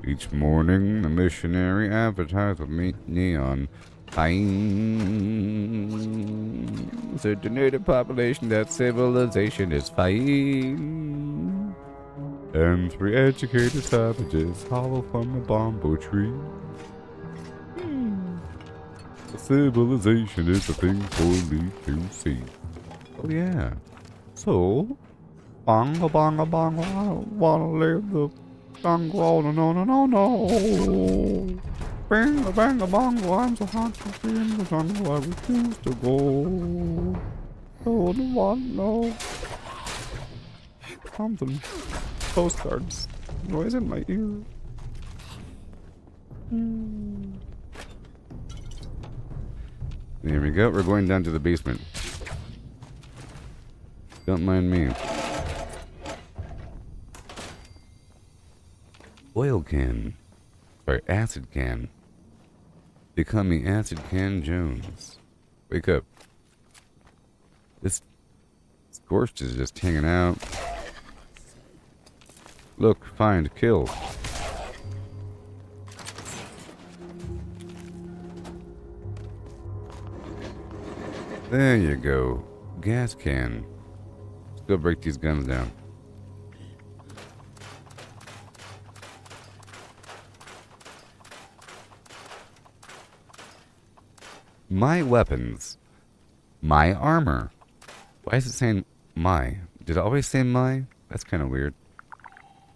Each morning, the missionary advertised with me neon signs. Said the native population that civilization is fine. And 3 educated savages hollow from a bamboo tree. Civilization is a thing for me to see. Oh yeah. So, bonga bonga bonga, I don't wanna live the bongo, oh, no no no no. Banga banga bongo, I'm so hot to be in the jungle, I refuse to go. Don't want no. Something. Postcards. Noise in my ear. There we go. We're going down to the basement. Don't mind me. Oil can. Sorry, acid can. They call me Acid Can Jones. Wake up. This Scorched is just hanging out. Look, find, kill. There you go. Gas can. Let's go break these guns down. My weapons. My armor. Why is it saying my? Did it always say my? That's kind of weird.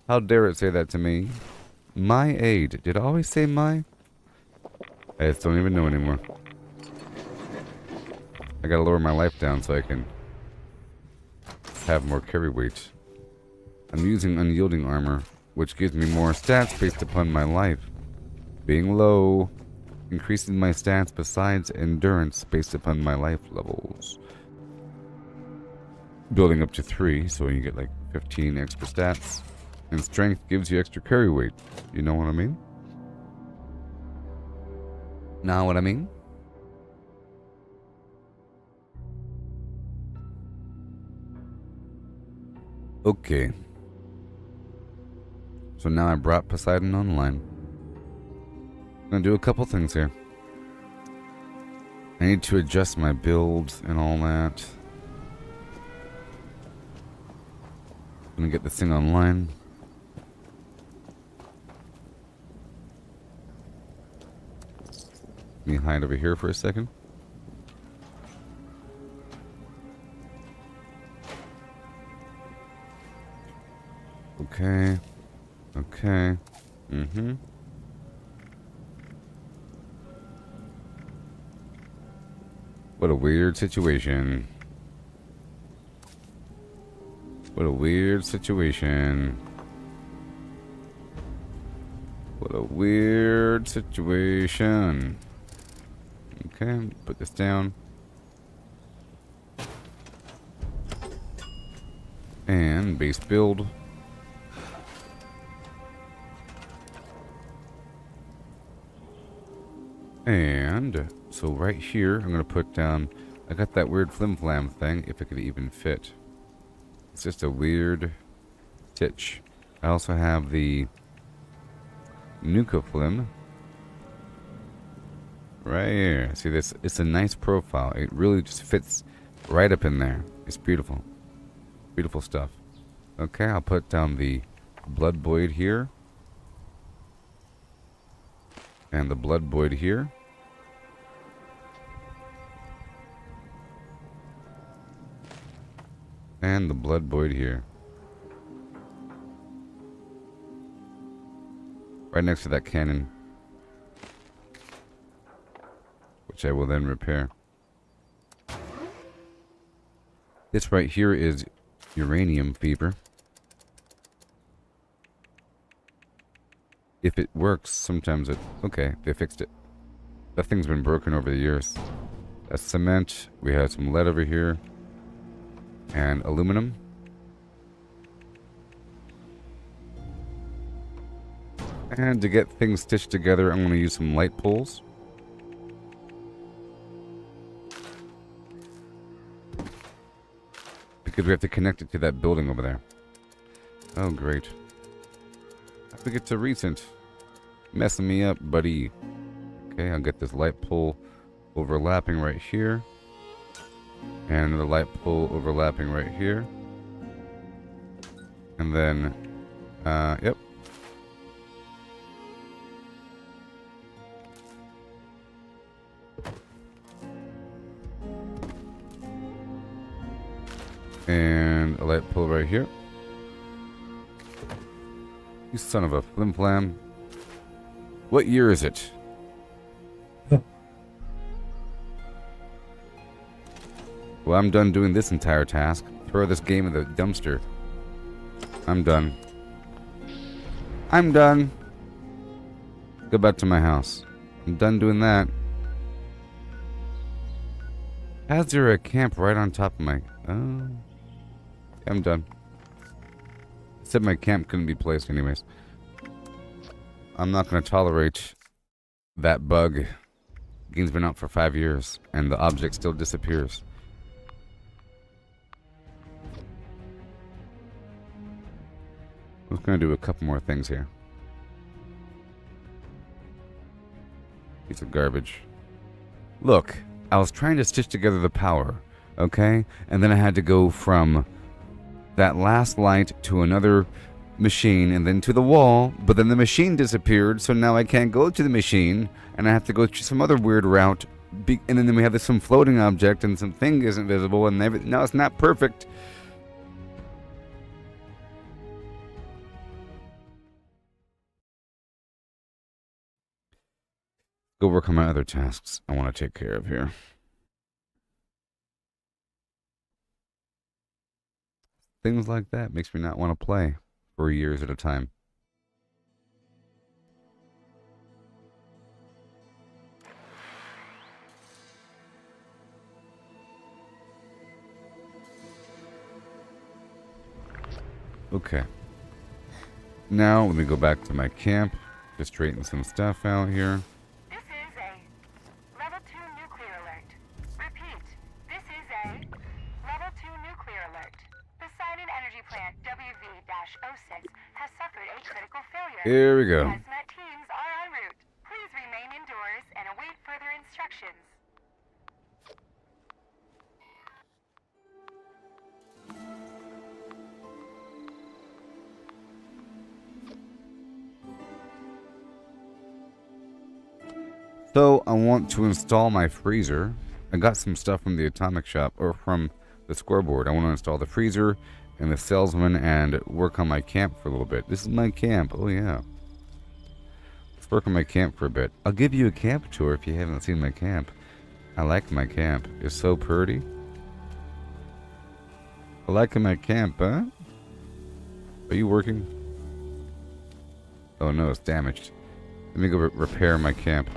How dare it say that to me? My aid. Did it always say my? I just don't even know anymore. I gotta lower my life down so I can have more carry weight. I'm using unyielding armor, which gives me more stats based upon my life. Being low, increasing my stats besides endurance based upon my life levels. Building up to 3, so you get like 15 extra stats. And strength gives you extra carry weight. You know what I mean? Know what I mean? Okay. So now I brought Poseidon online. I'm gonna do a couple things here. I need to adjust my builds and all that. I'm gonna get this thing online. Let me hide over here for a second. Okay. Okay. Mm-hmm. What a weird situation. What a weird situation. What a weird situation. Okay, put this down. And base build. And so right here, I'm going to put down I got that weird flim-flam thing, if it could even fit. It's just a weird stitch. I also have the Nuka Flim. Right here. See this? It's a nice profile. It really just fits right up in there. It's beautiful. Beautiful stuff. Okay, I'll put down the blood void here. And the blood void here. And the blood void here. Right next to that cannon. Which I will then repair. This right here is uranium fever. If it works, sometimes it... Okay, they fixed it. That thing's been broken over the years. That's cement. We have some lead over here. And aluminum. And to get things stitched together, I'm going to use some light poles. Because we have to connect it to that building over there. Oh, great. I think it's a recent. Messing me up, buddy. Okay, I'll get this light pole overlapping right here. And another light pole overlapping right here. And then, yep. And a light pole right here. You son of a flim-flam. What year is it? Well, I'm done doing this entire task. Throw this game in the dumpster. I'm done. I'm done. Go back to my house. I'm done doing that. How's there a camp right on top of my... Oh... I'm done. Said my camp couldn't be placed anyways. I'm not going to tolerate that bug. Game's been out for 5 years, and the object still disappears. I'm just going to do a couple more things here. Piece of garbage. Look, I was trying to stitch together the power, okay? And then I had to go from that last light to another machine and then to the wall, but then the machine disappeared, so now I can't go to the machine, and I have to go to some other weird route, and then we have this some floating object and some thing isn't visible, and now it's not perfect. Go work on my other tasks I want to take care of here. Things like that makes me not want to play for years at a time. Okay. Now let me go back to my camp. Just straighten some stuff out here. This is a level 2 nuclear alert. Repeat, this is a level 2 nuclear alert. The Poseidon Energy Plant WV-06 has suffered a critical failure. Here we go. Hazmat teams are en route. Please remain indoors and await further instructions. So I want to install my freezer. I got some stuff from the atomic shop, or from the scoreboard. I want to install the freezer and the salesman and work on my camp for a little bit. This is my camp. Oh yeah. Let's work on my camp for a bit. I'll give you a camp tour if you haven't seen my camp. I like my camp. It's so pretty. I like my camp, huh? Are you working? Oh no, it's damaged. Let me go repair my camp.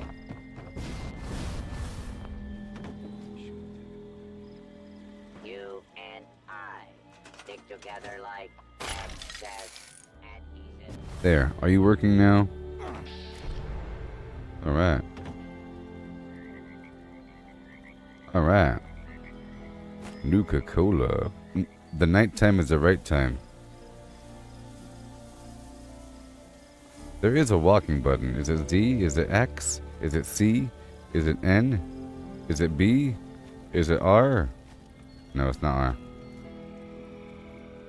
You and I stick together like excess adhesive. There. Are you working now? Alright. Alright. Nuka-Cola. The nighttime is the right time. There is a walking button. Is it Z? Is it X? Is it C? Is it N? Is it B? Is it R? No, it's not R.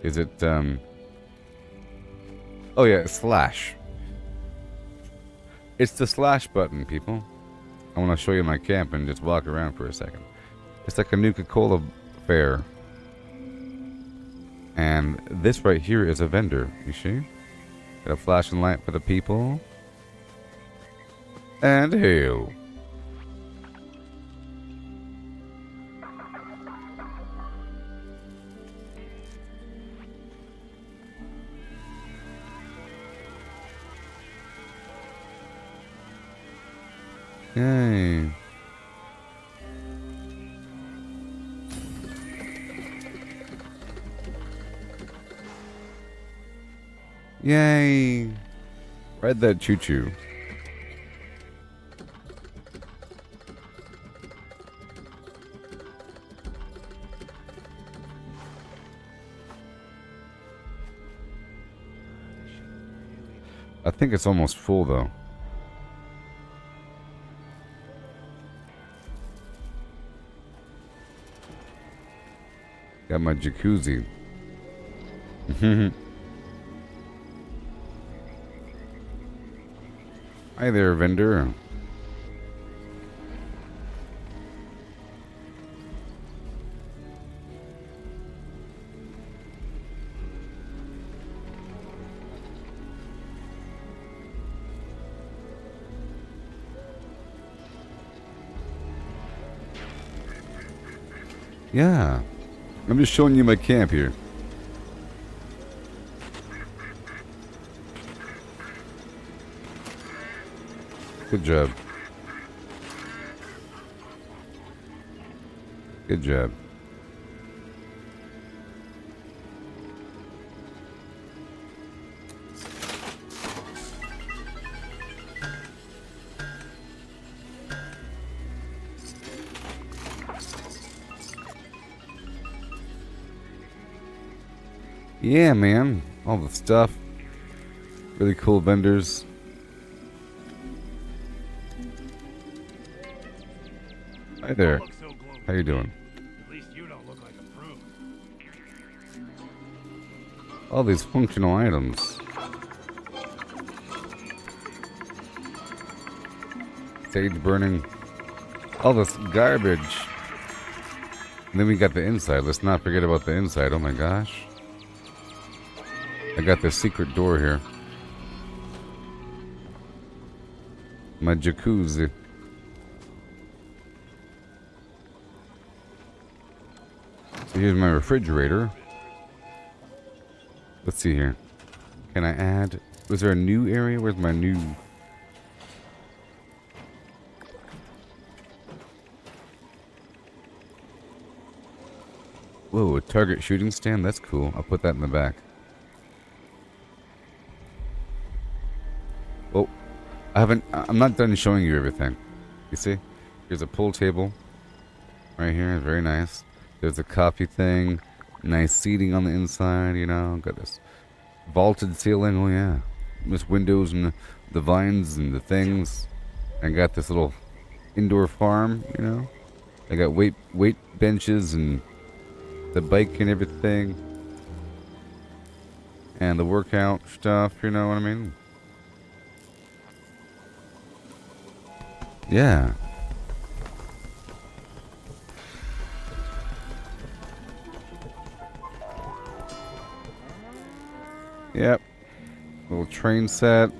Is it, oh yeah, slash. It's the slash button, people. I want to show you my camp and just walk around for a second. It's like a Nuka-Cola fair. And this right here is a vendor, you see? Got a flashing light for the people. And hail. Yay. Yay. Ride that choo-choo. I think it's almost full though. Got my jacuzzi. Hi there, vendor. Yeah. I'm just showing you my camp here. Good job. Good job. Yeah, man. All the stuff. Really cool vendors. Hi there. How you doing? At least you don't look like a prude. All these functional items. Sage burning. All this garbage. And then we got the inside. Let's not forget about the inside. Oh my gosh. I got this secret door here. My jacuzzi. So here's my refrigerator. Let's see here. Can I add... Was there a new area? Where's my new... Whoa, a target shooting stand? That's cool. I'll put that in the back. Oh, I'm not done showing you everything. You see? Here's a pool table. Right here, very nice. There's a coffee thing. Nice seating on the inside, you know. Got this vaulted ceiling. Oh, yeah. There's windows and the vines and the things. And got this little indoor farm, you know. I got weight benches and the bike and everything. And the workout stuff, you know what I mean? Yeah. Yep. Little train set.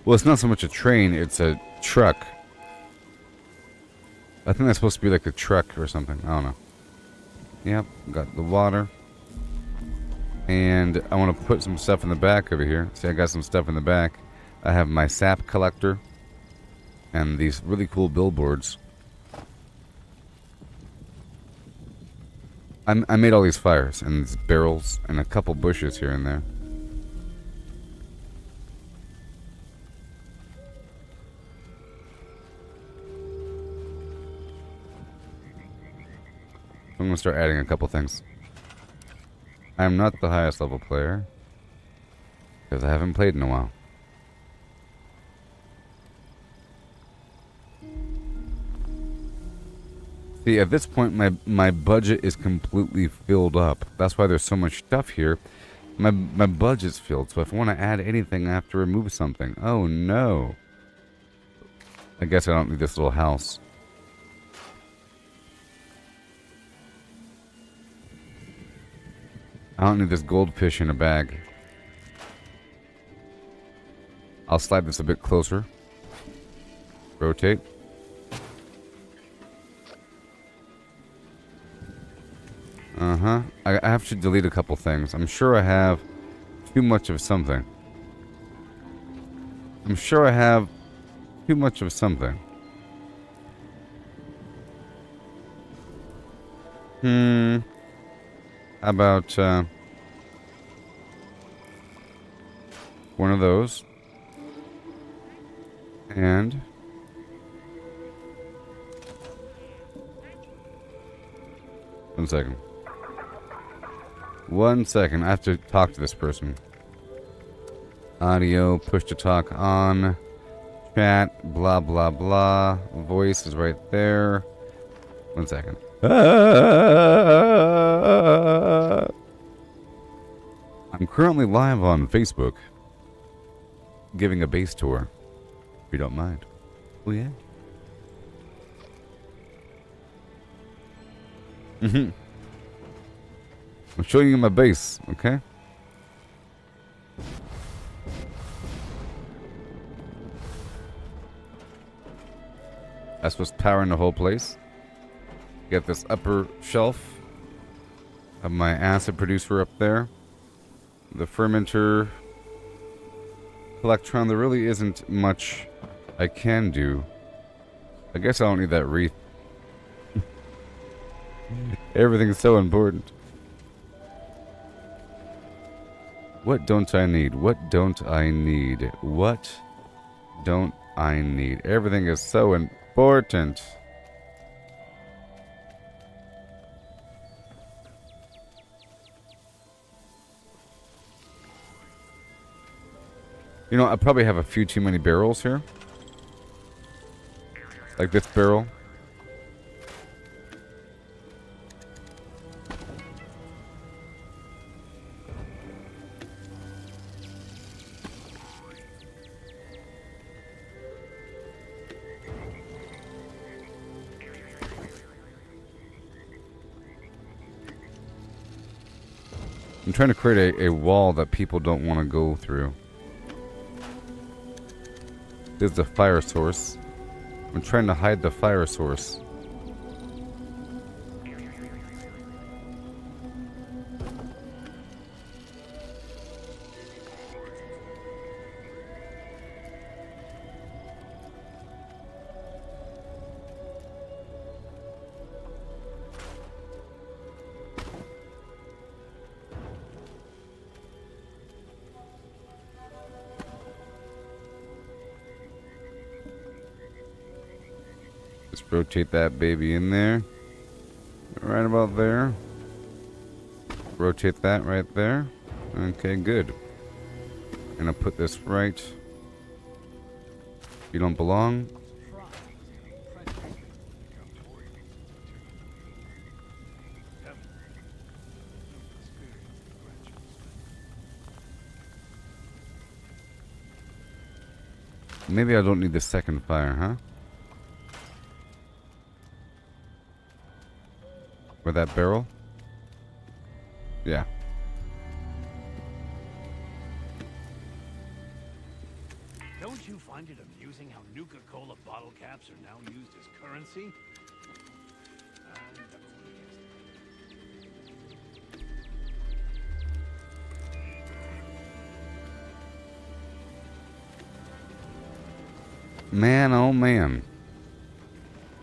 Well, it's not so much a train, it's a truck. I think that's supposed to be like a truck or something. I don't know. Yep, got the water. And I want to put some stuff in the back over here. See, I got some stuff in the back. I have my sap collector. And these really cool billboards. I made all these fires and these barrels and a couple bushes here and there. I'm gonna start adding a couple things. I'm not the highest level player because I haven't played in a while. See, at this point, my budget is completely filled up. That's why there's so much stuff here. My budget's filled, so if I want to add anything, I have to remove something. Oh no! I guess I don't need this little house. I don't need this goldfish in a bag. I'll slide this a bit closer. Rotate. Uh-huh. I have to delete a couple things. I'm sure I have too much of something. I'm sure I have too much of something. How about one of those? And one second. 1 second. I have to talk to this person. Audio, push to talk on. Chat, blah, blah, blah. Voice is right there. 1 second. I'm currently live on Facebook. Giving a base tour. If you don't mind. Oh, yeah. Mm-hmm. I'm showing you my base, okay? That's what's powering the whole place. Get this upper shelf of my acid producer up there. The fermenter. Electron, there really isn't much I can do. I guess I don't need that wreath. Everything's so important. What don't I need? What don't I need? What don't I need? Everything is so important. You know, I probably have a few too many barrels here. Like this barrel. I'm trying to create a wall that people don't want to go through. This is the fire source. I'm trying to hide the fire source. Just rotate that baby in there. Right about there. Rotate that right there. Okay, good. And I'll put this right. You don't belong. Maybe I don't need the second fire, huh? Or that barrel? Yeah. Don't you find it amusing how Nuka-Cola bottle caps are now used as currency? Man, oh man.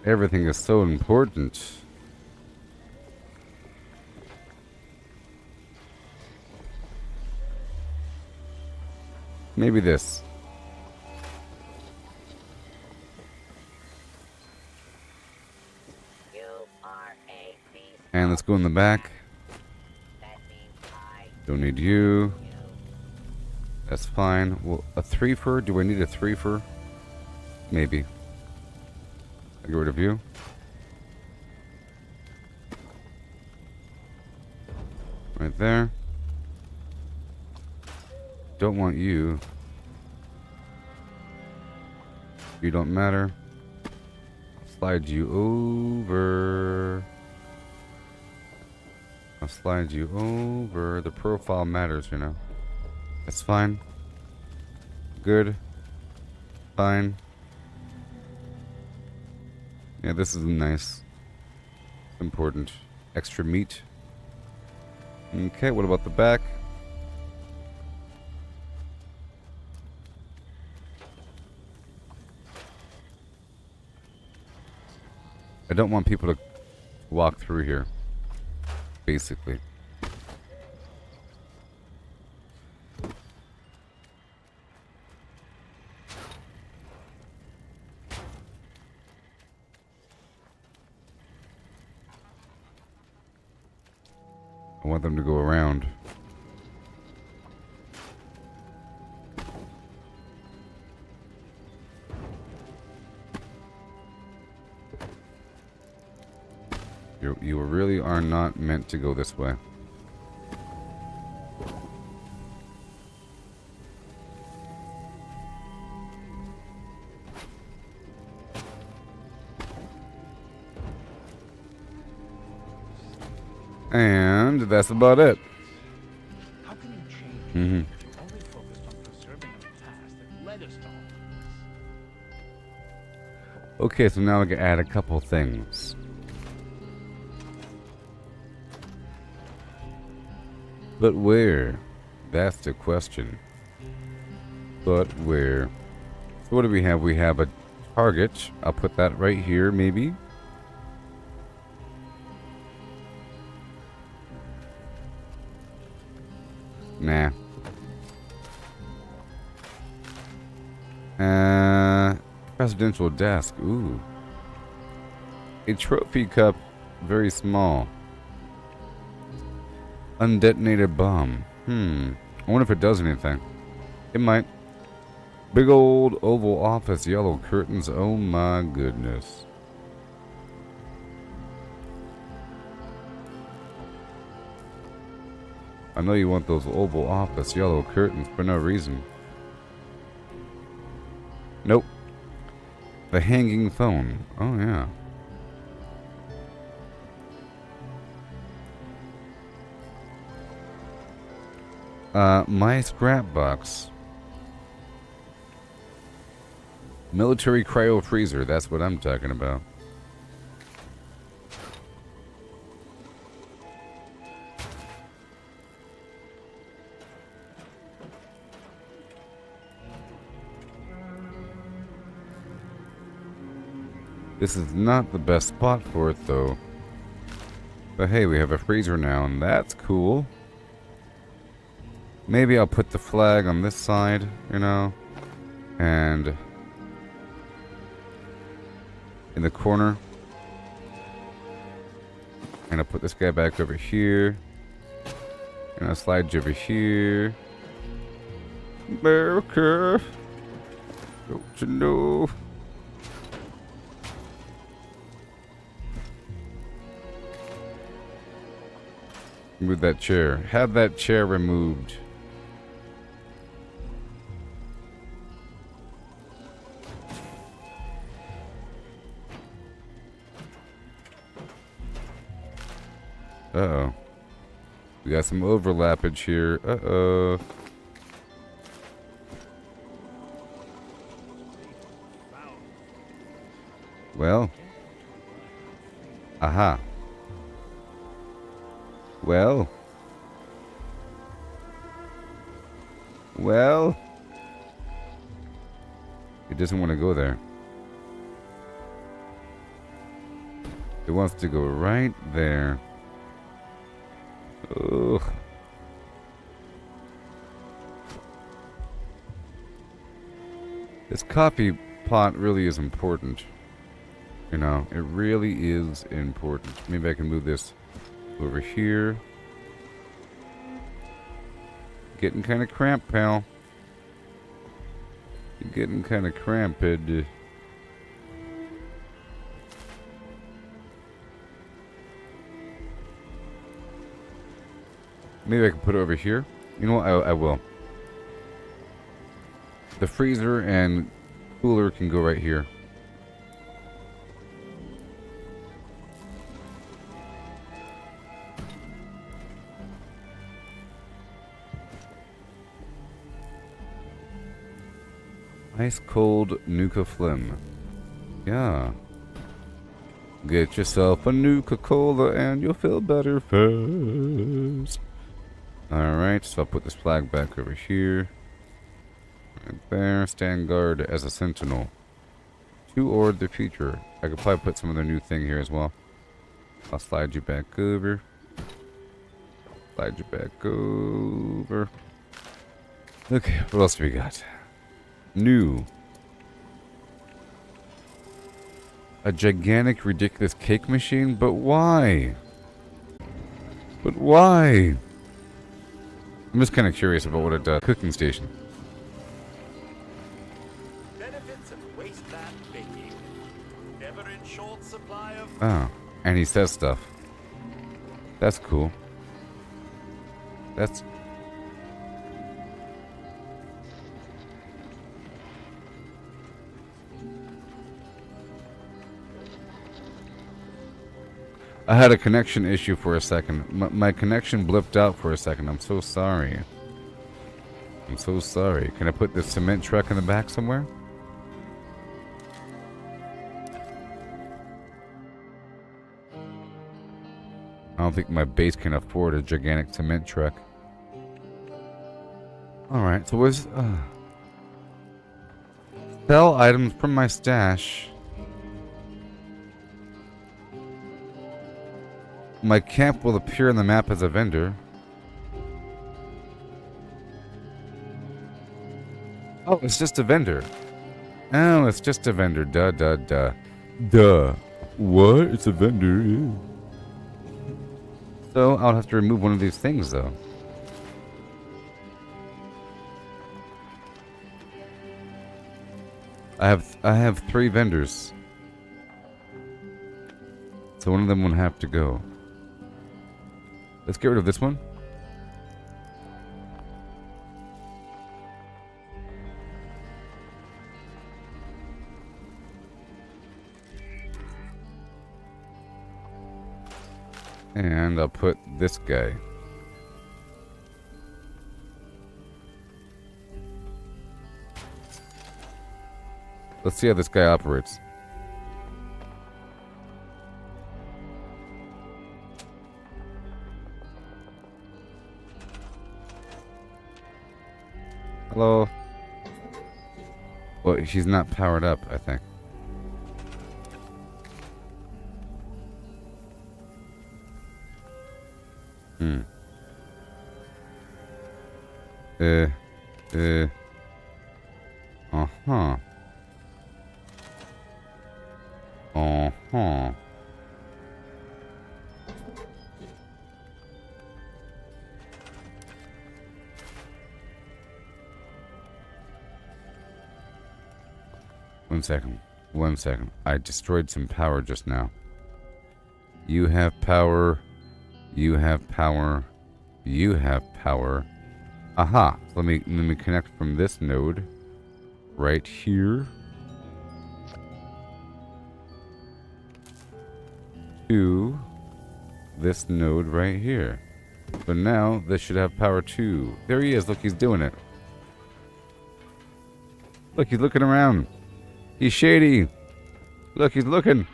Everything is so important. Maybe this. And let's go in the back. That means I Don't need you. you. That's fine. Well, a threefer? Do I need a threefer? Maybe. I get rid of you. Right there. Don't want you. You don't matter. Slide you over. I'll slide you over. The profile matters, you know. That's fine. Good. Fine. Yeah, this is nice. Important. Extra meat. Okay, what about the back? I don't want people to walk through here. Basically. I want them to go around. You really are not meant to go this way. And that's about it. How can you change Mm-hmm. if you're only focused on preserving the past that led us to all this? Okay, so now I can add a couple things. But where? That's the question. But where? So what do we have? We have a target. I'll put that right here, maybe. Nah. Presidential desk. Ooh. A trophy cup. Very small. Undetonated bomb. I wonder if it does anything. It might. Big old oval office, yellow curtains. Oh my goodness. I know you want those oval office yellow curtains for no reason. Nope. The hanging phone. Oh yeah. My scrap box. Military cryo freezer. That's what I'm talking about. This is not the best spot for it, though. But hey, we have a freezer now, and that's cool. Maybe I'll put the flag on this side, you know, and in the corner. And I'll put this guy back over here. And I'll slide you over here. America, don't you know? Move that chair. Have that chair removed. Uh-oh. We got some overlappage here. Uh-oh. Well. Aha. Well. Well. It doesn't want to go there. It wants to go right there. Ugh. This coffee pot really is important. You know, it really is important. Maybe I can move this Over here. Getting kind of cramped, pal. You're getting kind of cramped. Maybe I can put it over here. You know what? I will. The freezer and cooler can go right here. Ice cold Nuka Flim. Yeah. Get yourself a Nuka Cola and you'll feel better fast. Alright, so I'll put this flag back over here. Right there. Stand guard as a sentinel. Toward the future. I could probably put some other new thing here as well. I'll slide you back over. Slide you back over. Okay, what else do we got? New. A gigantic, ridiculous cake machine? But why? But why? I'm just kind of curious about what it does. Cooking station. Benefits of wasteland baking. Never in short supply of... Oh, and he says stuff. That's cool. That's... I had a connection issue for a second. My connection blipped out for a second. I'm so sorry. I'm so sorry. Can I put this cement truck in the back somewhere? I don't think my base can afford a gigantic cement truck. Alright, so where's... sell items from my stash. My camp will appear on the map as a vendor. Oh, it's just a vendor. Oh, it's just a vendor. Duh, duh, duh. Duh. What? It's a vendor. Yeah. So, I'll have to remove one of these things, though. I have 3 vendors. So one of them will have to go. Let's get rid of this one. And I'll put this guy. Let's see how this guy operates. Hello. Well, she's not powered up, I think. Uh-huh. Uh-huh. One second. I destroyed some power just now. You have power. You have power. You have power. Aha. Let me connect from this node right here to this node right here. So now this should have power too. There he is. Look, he's doing it. Look, he's looking around. He's shady. Look, he's looking.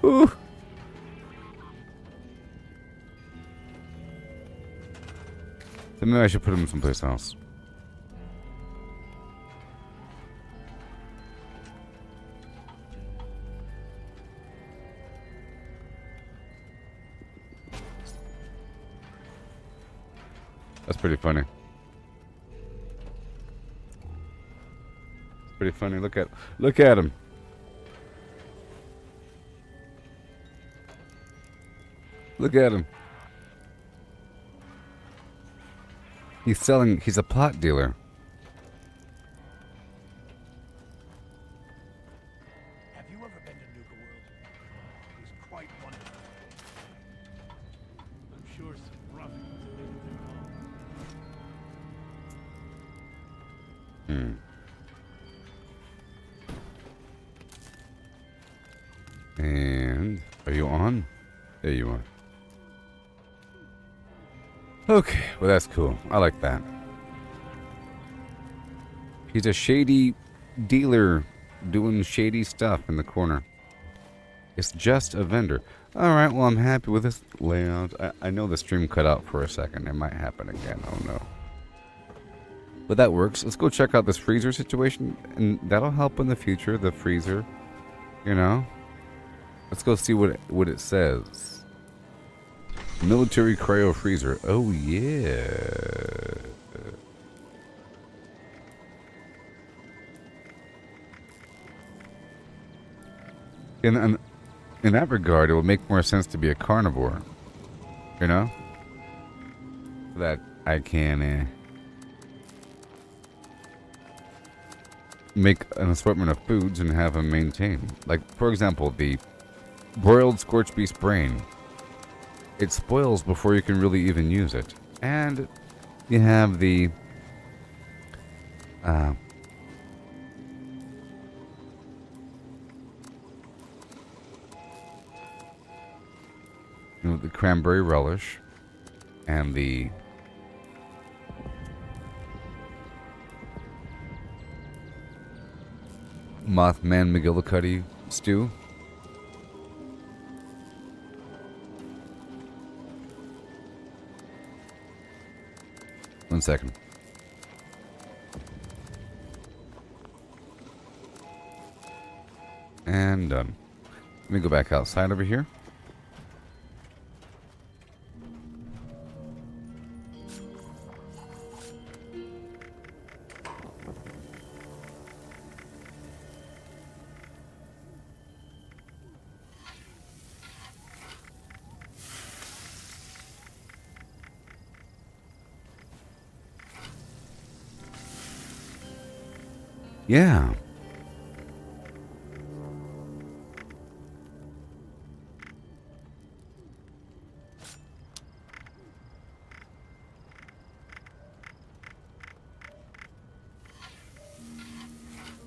Ooh. So maybe I should put him someplace else. That's pretty funny. Pretty funny. Look at him. Look at him. He's a pot dealer. Have you ever been to Nuka World? It was quite wonderful. I'm sure some ruffians made it their home. And are you on? There you are. Okay, well that's cool. I like that. He's a shady dealer doing shady stuff in the corner. It's just a vendor. Alright, well I'm happy with this layout. I know the stream cut out for a second. It might happen again. Oh no. But that works. Let's go check out this freezer situation. And that'll help in the future, the freezer. You know? Let's go see what it says. Military cryo freezer. Oh yeah. In that regard, it would make more sense to be a carnivore. You know? That I can make an assortment of foods and have them maintained. Like, for example, the broiled scorched beast brain. It spoils before you can really even use it. And you have the the cranberry relish and the Mothman McGillicuddy stew. One second. And done. Let me go back outside over here. Yeah.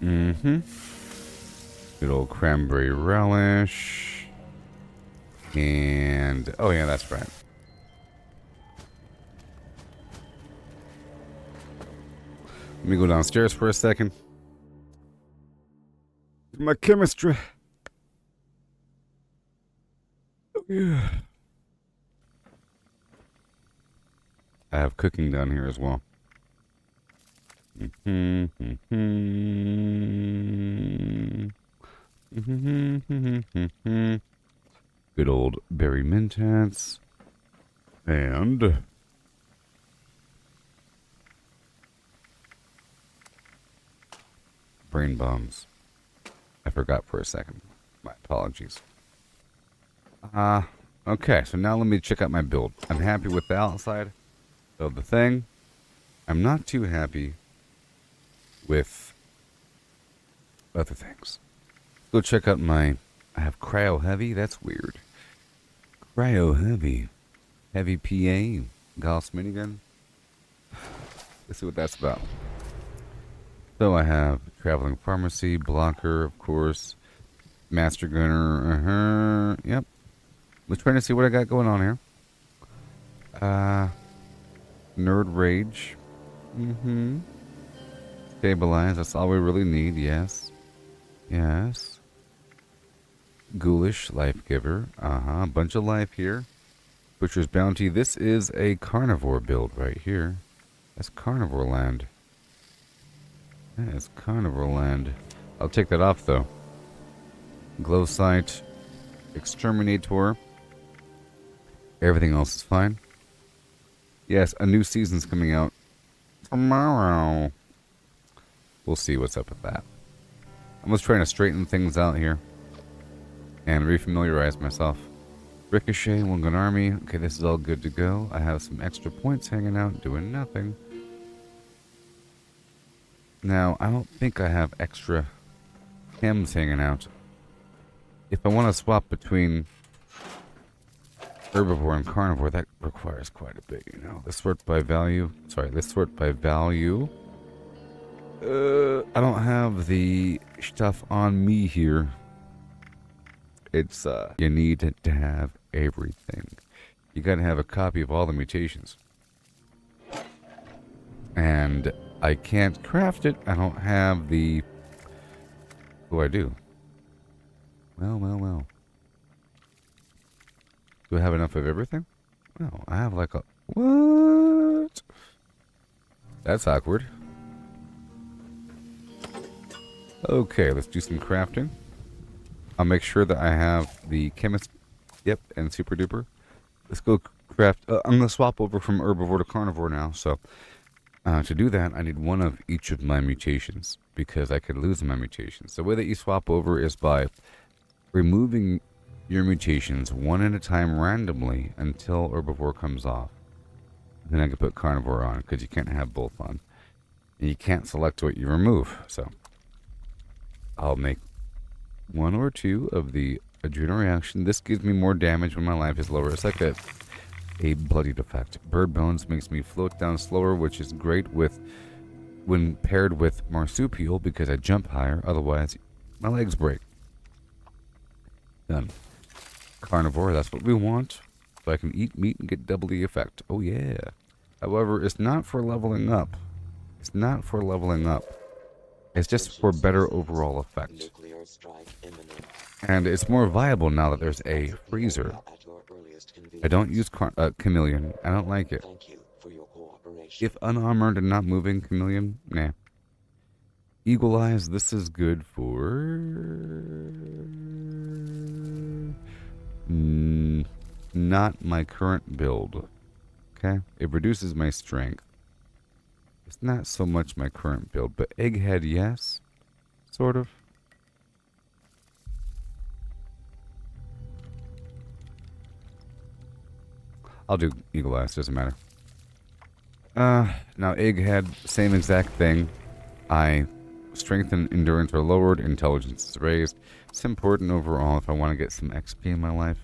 Mm-hmm. Good old cranberry relish. And, oh yeah, that's right. Let me go downstairs for a second. My chemistry. Oh, yeah. I have cooking down here as well. Good old berry mentats. And brain bombs. I forgot for a second. My apologies. Okay, so now let me check out my build. I'm happy with the outside of the thing. I'm not too happy with other things. Go check out my... I have cryo heavy. That's weird. Cryo heavy. Heavy PA. Gauss minigun. Let's see what that's about. So I have traveling pharmacy, blocker, of course, master gunner. Yep. Let's try to see what I got going on here. Nerd rage. Stabilize. That's all we really need. Yes. Yes. Ghoulish life giver. A bunch of life here. Butcher's bounty. This is a carnivore build right here. That's carnivore land. That is carnivore land. I'll take that off though. Glow sight. Exterminator. Everything else is fine. Yes, a new season's coming out tomorrow. We'll see what's up with that. I'm just trying to straighten things out here and refamiliarize myself Ricochet, one gun army. Okay, this is all good to go. I have some extra points hanging out, doing nothing. Now, I don't think I have extra chems hanging out. If I want to swap between herbivore and carnivore, that requires quite a bit, you know. Let's sort by value. Sorry, let's sort by value. I don't have the stuff on me here. It's, you need to have everything. You gotta have a copy of all the mutations. And I can't craft it. I don't have the... Oh, I do. Well. Do I have enough of everything? No, I have like a... What? That's awkward. Okay, let's do some crafting. I'll make sure that I have the chemist, yep, and super duper. Let's go craft. I'm gonna swap over from herbivore to carnivore now. So to do that, I need one of each of my mutations because I could lose my mutations. The way that you swap over is by removing your mutations one at a time randomly until herbivore comes off. Then I can put carnivore on because you can't have both on. And you can't select what you remove. So I'll make one or two of the adrenal reaction. This gives me more damage when my life is lower. It's like a bloodied effect. Bird bones makes me float down slower, which is great with when paired with marsupial because I jump higher. Otherwise, my legs break. Done. Carnivore, that's what we want. So I can eat meat and get double the effect. Oh yeah. However, it's not for leveling up. It's not for leveling up. It's just for better overall effect. And it's more viable now that there's a freezer. I don't use chameleon. I don't like it. If unarmored and not moving chameleon, nah. Eagle eyes, this is good for... not my current build. Okay? It reduces my strength. It's not so much my current build, but egghead, yes. Sort of. I'll do eagle eyes, doesn't matter. Now egghead, same exact thing. Strength and endurance are lowered, intelligence is raised. It's important overall if I want to get some XP in my life.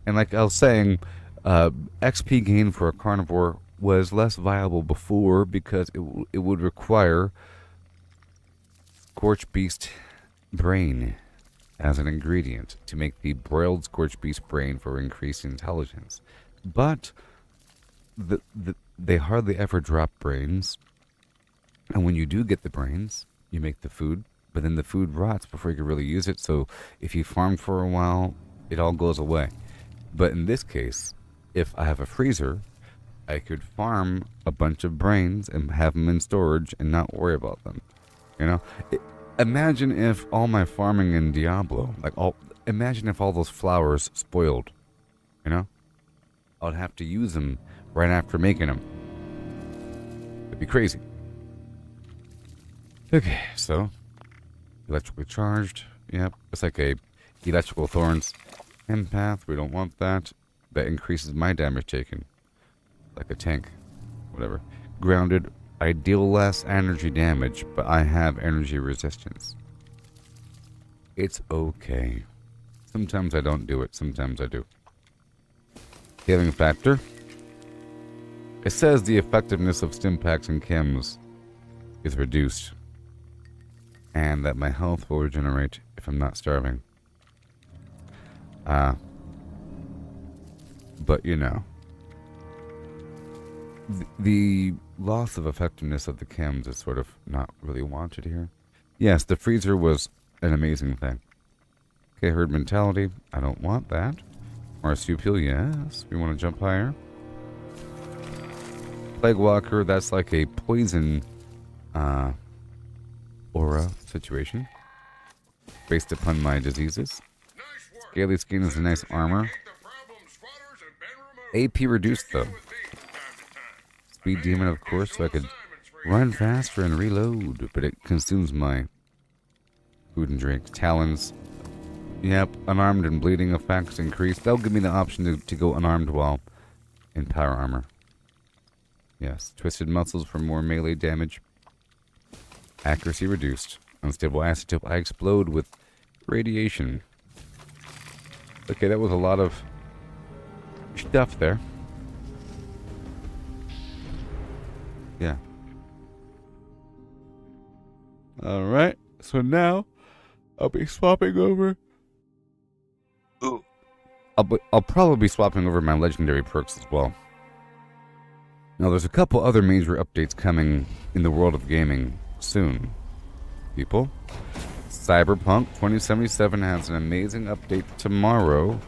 And like I was saying, XP gain for a carnivore was less viable before because it would require Scorch Beast brain as an ingredient to make the broiled Scorch Beast brain for increased intelligence. But they hardly ever drop brains. And when you do get the brains, you make the food, but then the food rots before you can really use it. So if you farm for a while, it all goes away. But in this case, if I have a freezer, I could farm a bunch of brains and have them in storage and not worry about them. You know? Imagine if all my farming in Diablo, imagine if all those flowers spoiled. You know? I'd have to use them right after making them. It'd be crazy. Okay, so electrically charged. Yep, it's like a electrical thorns empath. We don't want that. That increases my damage taken, like a tank, whatever. Grounded. I deal less energy damage, but I have energy resistance. It's okay. Sometimes I don't do it. Sometimes I do. Healing factor. It says the effectiveness of stim packs and chems is reduced. And that my health will regenerate if I'm not starving. But you know. The loss of effectiveness of the chems is sort of not really wanted here. Yes, the freezer was an amazing thing. Okay, herd mentality. I don't want that. Marsupial, yes. We want to jump higher. Plague walker, that's like a poison aura situation based upon my diseases. Scaly skin is a nice armor. AP reduced though. Speed demon, of course, so I could run faster and reload, but it consumes my food and drink. Talons. Yep, unarmed and bleeding effects increased. That'll give me the option to go unarmed while in power armor. Yes, twisted muscles for more melee damage. Accuracy reduced. Unstable isotope. I explode with radiation. Okay, that was a lot of stuff there. Yeah. Alright, so now I'll be swapping over. Ooh. I'll probably be swapping over my legendary perks as well. Now, there's a couple other major updates coming in the world of gaming soon, people. Cyberpunk 2077 has an amazing update tomorrow.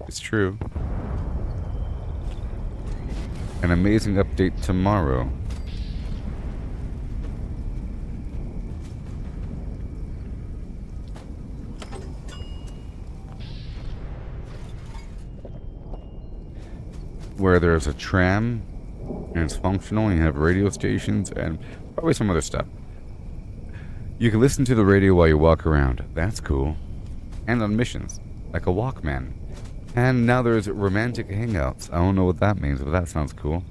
It's true. An amazing update tomorrow. Where there's a tram and it's functional and you have radio stations and probably some other stuff. You can listen to the radio while you walk around. That's cool. And on missions, like a Walkman. And now there's romantic hangouts. I don't know what that means, but that sounds cool.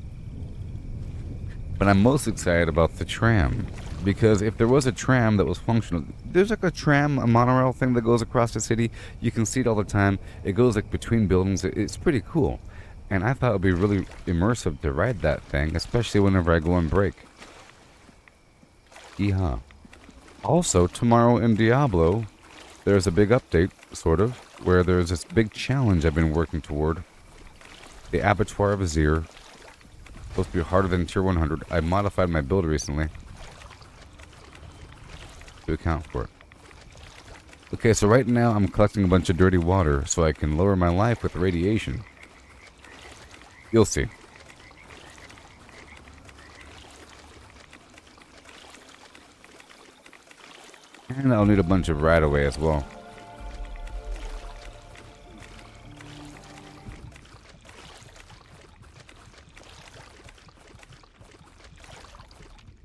But I'm most excited about the tram. Because if there was a tram that was functional, there's like a tram, a monorail thing that goes across the city. You can see it all the time. It goes like between buildings. It's pretty cool. And I thought it would be really immersive to ride that thing, especially whenever I go on break. Yeehaw. Also, tomorrow in Diablo, there's a big update, sort of, where there's this big challenge I've been working toward. The Abattoir of Azir. Supposed to be harder than Tier 100. I modified my build recently to account for it. Okay, so right now I'm collecting a bunch of dirty water so I can lower my life with radiation. You'll see. And I'll need a bunch of right-away as well.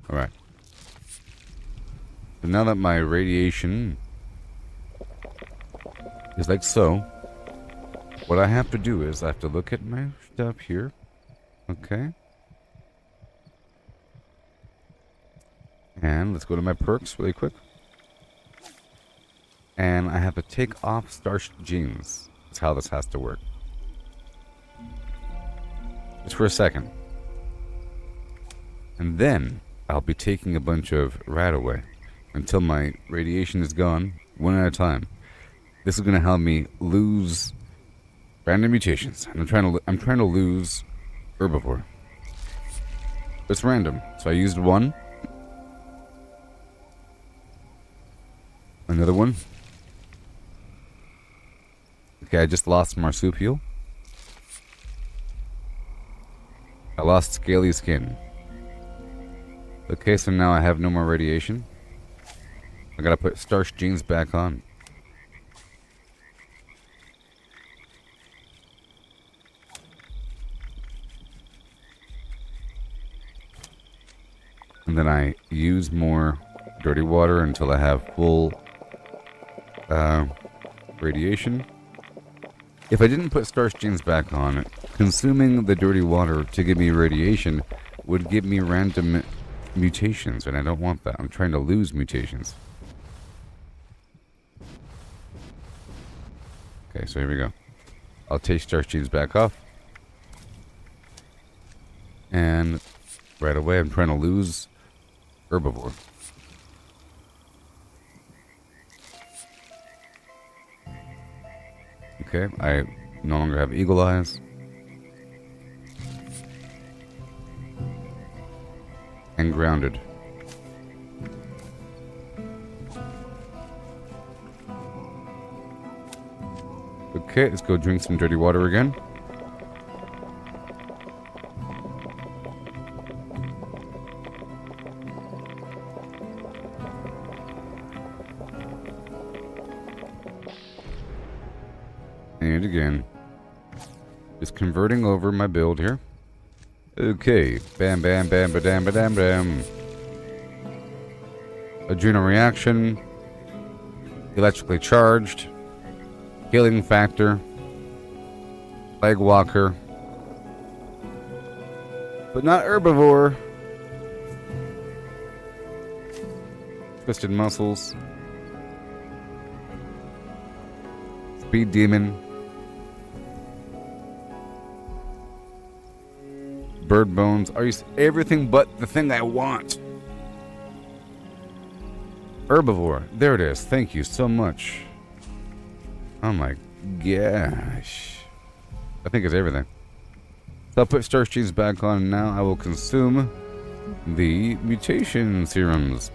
Alright. So now that my radiation is like so, what I have to do is I have to look at my stuff here. Okay. And let's go to my perks really quick. And I have to take off starched jeans. That's how this has to work. Just for a second. And then I'll be taking a bunch of rat away until my radiation is gone, one at a time. This is going to help me lose random mutations. I'm trying to lose herbivore. It's random. So I used one. Another one. Okay, I just lost marsupial. I lost scaly skin. Okay, so now I have no more radiation. I gotta put starched jeans back on. And then I use more dirty water until I have full radiation. If I didn't put starched jeans back on, consuming the dirty water to give me radiation would give me random mutations, and I don't want that. I'm trying to lose mutations. Okay, so here we go. I'll take starched jeans back off. And right away I'm trying to lose herbivore. Okay, I no longer have eagle eyes. And grounded. Okay, let's go drink some dirty water again. And again. Just converting over my build here. Okay. Bam, bam, bam, ba-dam, ba-dam, bam. Adrenal reaction. electrically charged, healing factor, leg walker, but not herbivore. Twisted muscles, speed demon, bird bones. Are you everything but the thing I want? Herbivore. There it is. Thank you so much. Oh my gosh. I think it's everything. So I'll put Starsheets back on and now. I will consume the mutation serums.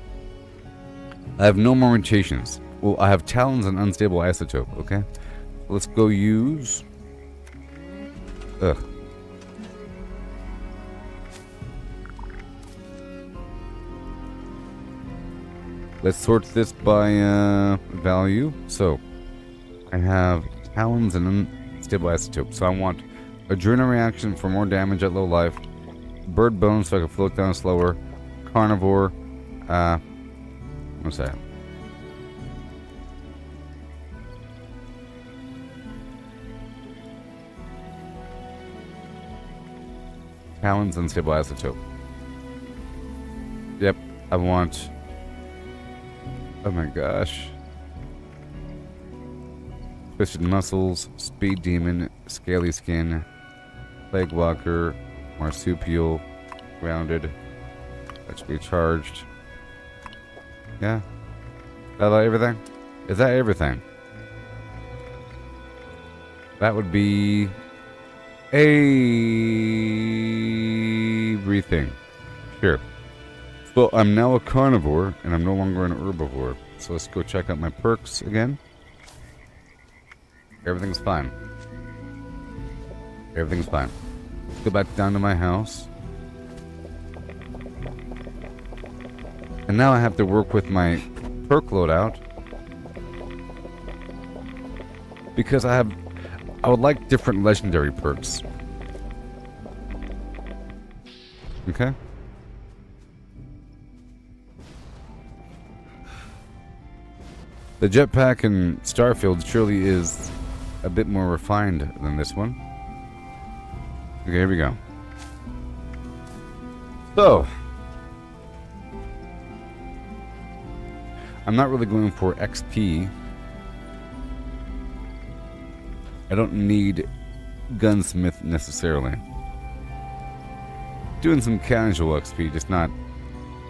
I have no more mutations. Well, I have talons and unstable isotope, okay? Let's go use... Ugh. Let's sort this by value. So, I have talons and unstable isotope. So I want adrenaline reaction for more damage at low life. Bird bones so I can float down slower. Carnivore. What's that? Talons and stable isotope. Yep, I want... Oh my gosh. Twisted muscles, speed demon, scaly skin, plague walker, marsupial, grounded, electrically charged. Yeah. Is that everything? Is that everything? That would be everything. Sure. So I'm now a carnivore and I'm no longer an herbivore. So let's go check out my perks again. Everything's fine. Everything's fine. Let's go back down to my house. And now I have to work with my perk loadout. Because I would like different legendary perks. Okay? The jetpack in Starfield surely is a bit more refined than this one. Okay, here we go. So, I'm not really going for XP. I don't need gunsmith necessarily. Doing some casual XP, just not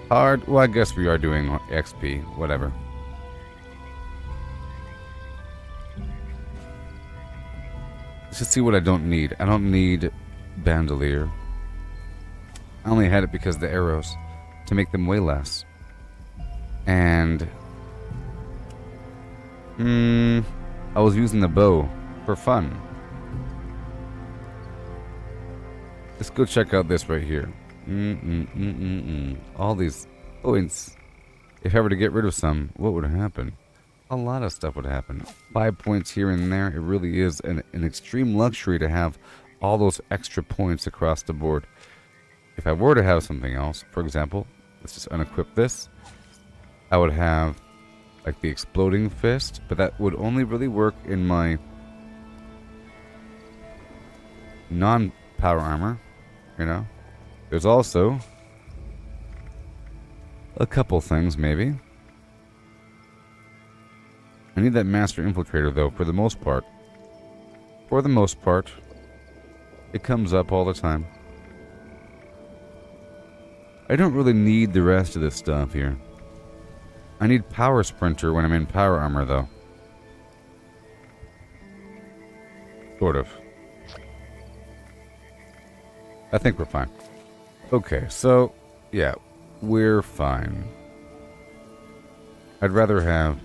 hard. Well, I guess we are doing XP, whatever. Let's just see what I don't need. I don't need bandolier. I only had it because of the arrows to make them way less. And I was using the bow for fun. Let's go check out this right here. All these points. If I were to get rid of some, what would happen? A lot of stuff would happen. 5 points here and there. It really is an extreme luxury to have all those extra points across the board. If I were to have something else, for example, let's just unequip this. I would have like the exploding fist, but that would only really work in my non-power armor, you know. There's also a couple things, maybe. I need that master infiltrator, though, for the most part. For the most part. It comes up all the time. I don't really need the rest of this stuff here. I need power sprinter when I'm in power armor, though. Sort of. I think we're fine. Okay, so, yeah, we're fine. I'd rather have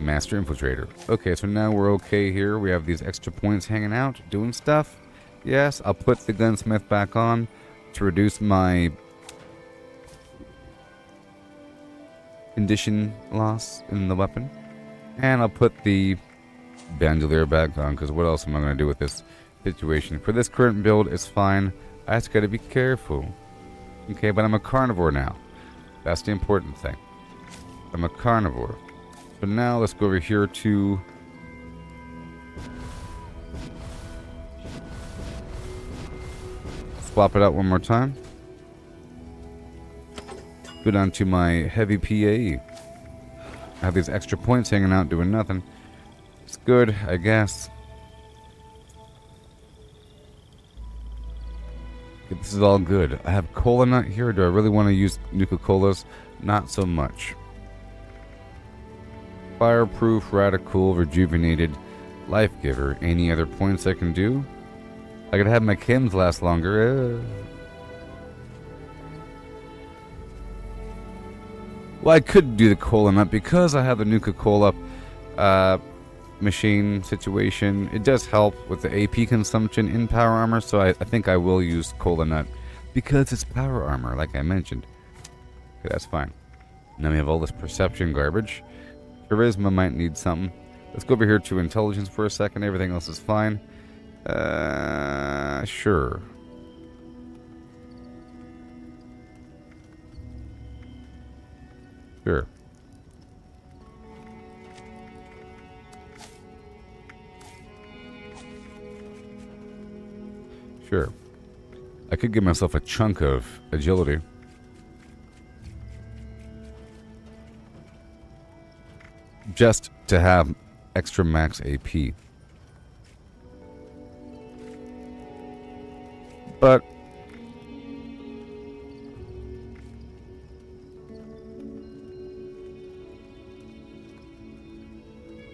Master Infiltrator. Okay, so now we're okay here. We have these extra points hanging out, doing stuff. Yes, I'll put the gunsmith back on to reduce my condition loss in the weapon. And I'll put the bandolier back on, because what else am I going to do with this situation? For this current build, it's fine. I just got to be careful. Okay, but I'm a carnivore now. That's the important thing. I'm a carnivore. But now let's go over here to swap it out one more time. Go down to my heavy PA. I have these extra points hanging out doing nothing. It's good, I guess. Okay, this is all good. I have cola nut here. Do I really want to use Nuka-Colas? Not so much. Fireproof, radical, rejuvenated, life giver. Any other points I can do? I could have my chems last longer. Well, I could do the cola nut because I have the Nuka-Cola machine situation. It does help with the AP consumption in power armor, so I think I will use cola nut because it's power armor, like I mentioned. Okay, that's fine. Now we have all this perception garbage. Charisma might need something. Let's go over here to intelligence for a second. Everything else is fine. Sure. Sure. Sure. I could give myself a chunk of agility. Just to have extra max AP. But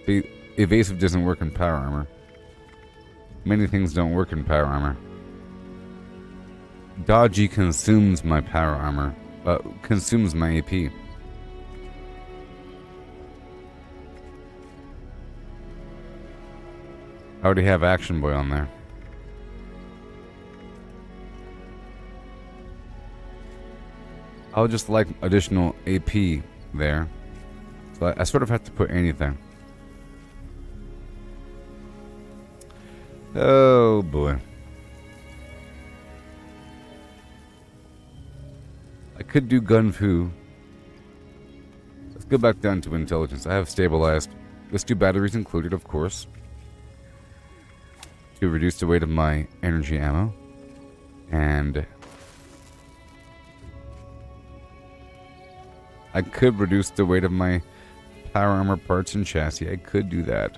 the evasive doesn't work in power armor. Many things don't work in power armor. Dodgy consumes my power armor. Consumes my AP. I already have Action Boy on there. I'll just like additional AP there. So I sort of have to put anything. Oh boy. I could do Gun Fu. Let's go back down to intelligence. I have stabilized. Let's do batteries included, of course. To reduce the weight of my energy ammo. And I could reduce the weight of my power armor parts and chassis. I could do that.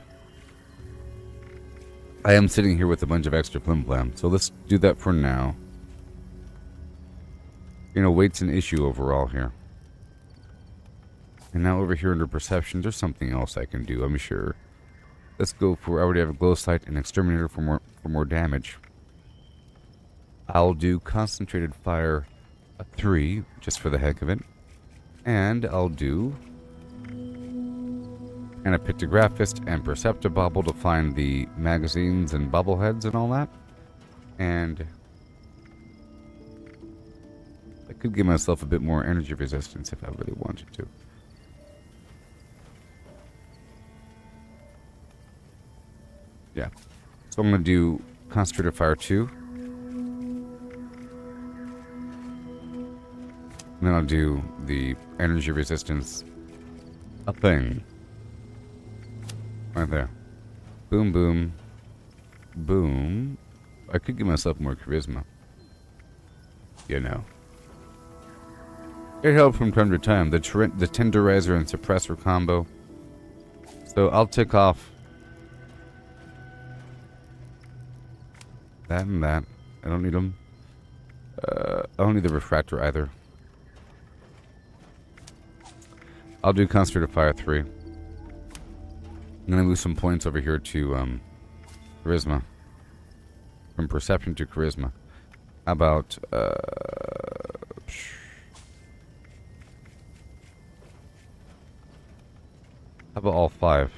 I am sitting here with a bunch of extra flim flam, so let's do that for now. You know, weight's an issue overall here. And now over here under perception, there's something else I can do, I'm sure. Let's go for, I already have a glow sight and exterminator for more damage. I'll do concentrated fire 3, just for the heck of it. And I'll do and a pictographist and perceptibobble to find the magazines and bobbleheads and all that. And I could give myself a bit more energy resistance if I really wanted to. Yeah. So I'm going to do concentrated fire 2. And then I'll do the energy resistance a thing. Right there. Boom, boom. Boom. I could give myself more charisma. You know. It helps from time to time. The tenderizer and suppressor combo. So I'll tick off that and that. I don't need them. I don't need the refractor either. I'll do concentrated fire 3. I'm gonna lose some points over here to charisma. From perception to charisma. How about how about all 5?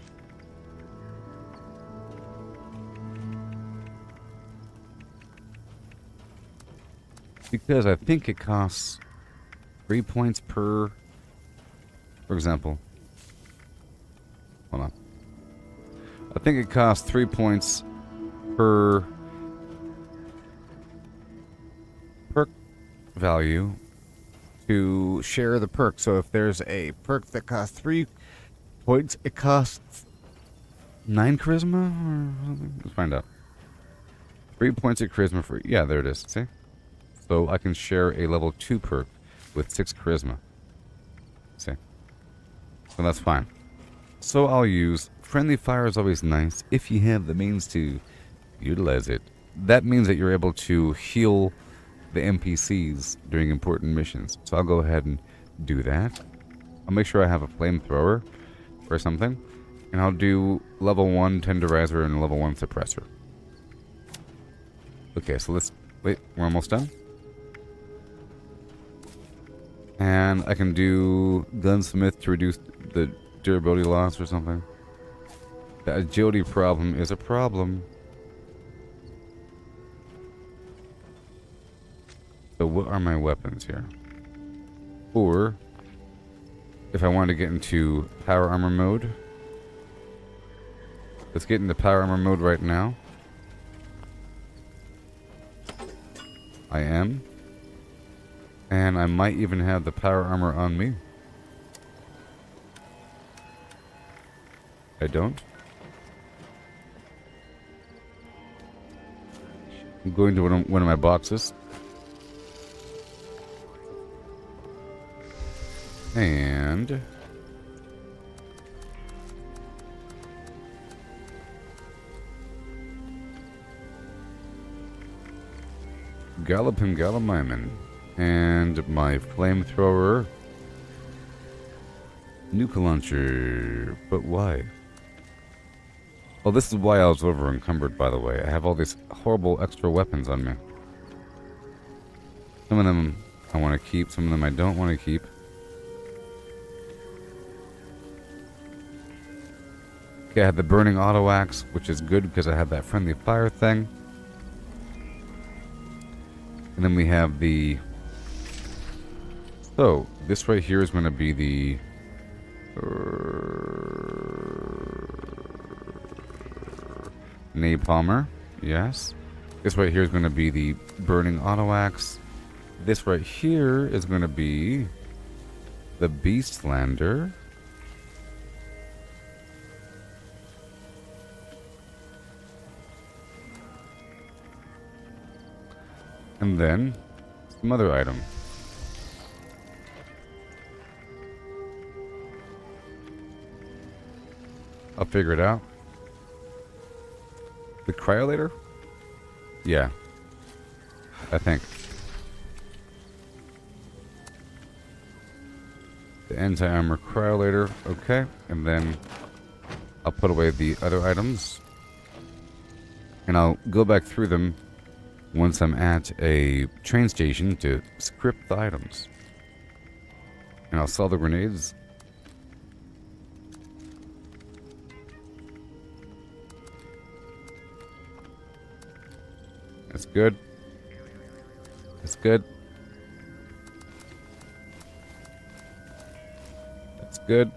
Because I think it costs 3 points per. For example, hold on. I think it costs 3 points per perk value to share the perk. So if there's a perk that costs 3 points it costs? 9 charisma? Or something? Let's find out. 3 points of charisma for... Yeah, there it is. See? So I can share a level 2 perk with 6 charisma. See? So that's fine. So I'll use... Friendly fire is always nice if you have the means to utilize it. That means that you're able to heal the NPCs during important missions. So I'll go ahead and do that. I'll make sure I have a flamethrower or something. And I'll do level 1 tenderizer and level 1 suppressor. Okay, so let's... Wait, we're almost done. And I can do gunsmith to reduce the durability loss or something. The agility problem is a problem. So what are my weapons here? Or, if I want to get into power armor mode, let's get into power armor mode right now. I am. And I might even have the power armor on me. I don't. I'm going to one of my boxes. And... Gallopin Gallimimin. And my flamethrower. Nuke launcher. But why? Well, this is why I was over encumbered, by the way. I have all these horrible extra weapons on me. Some of them I want to keep, some of them I don't want to keep. Okay, I have the burning auto axe, which is good because I have that friendly fire thing. And then we have the... So, this right here is going to be the... Napalmer, yes. This right here is going to be the burning auto axe. This right here is going to be the Beastlander. And then some other item. I'll figure it out. The cryolator? Yeah. I think. The anti-armor cryolator. Okay. And then I'll put away the other items. And I'll go back through them once I'm at a train station to script the items. And I'll sell the grenades. That's good. That's good. That's good.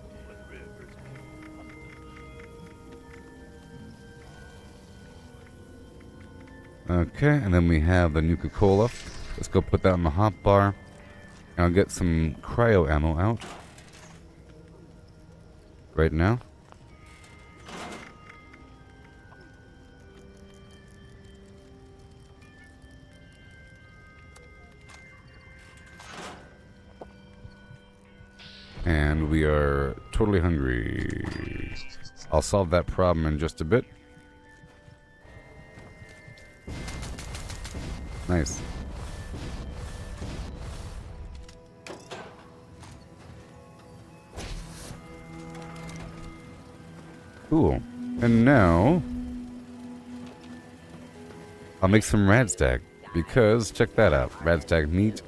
Okay, and then we have the Nuka-Cola. Let's go put that in the hot bar. And I'll get some cryo ammo out. Right now. And we are totally hungry. I'll solve that problem in just a bit. Nice. Cool. And now I'll make some radstag because check that out. Radstag meat.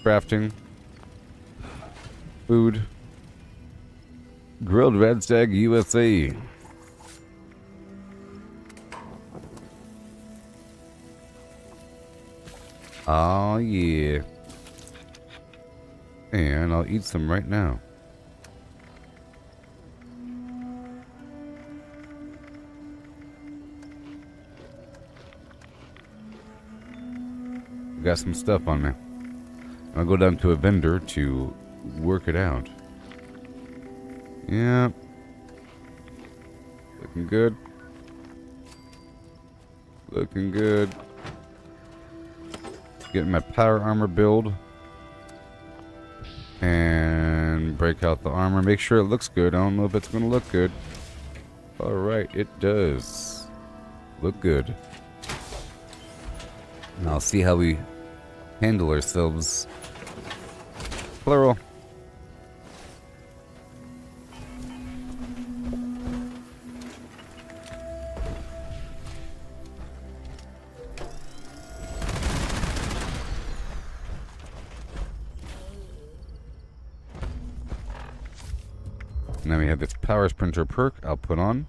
Crafting. Food. Grilled radstag USA. Oh yeah. And I'll eat some right now. Got some stuff on me. I'll go down to a vendor to work it out. Yeah. Looking good. Looking good. Getting my power armor build. And break out the armor. Make sure it looks good. I don't know if it's going to look good. Alright, it does. Look good. And I'll see how we handle ourselves. Plural. Now we have this power sprinter perk I'll put on.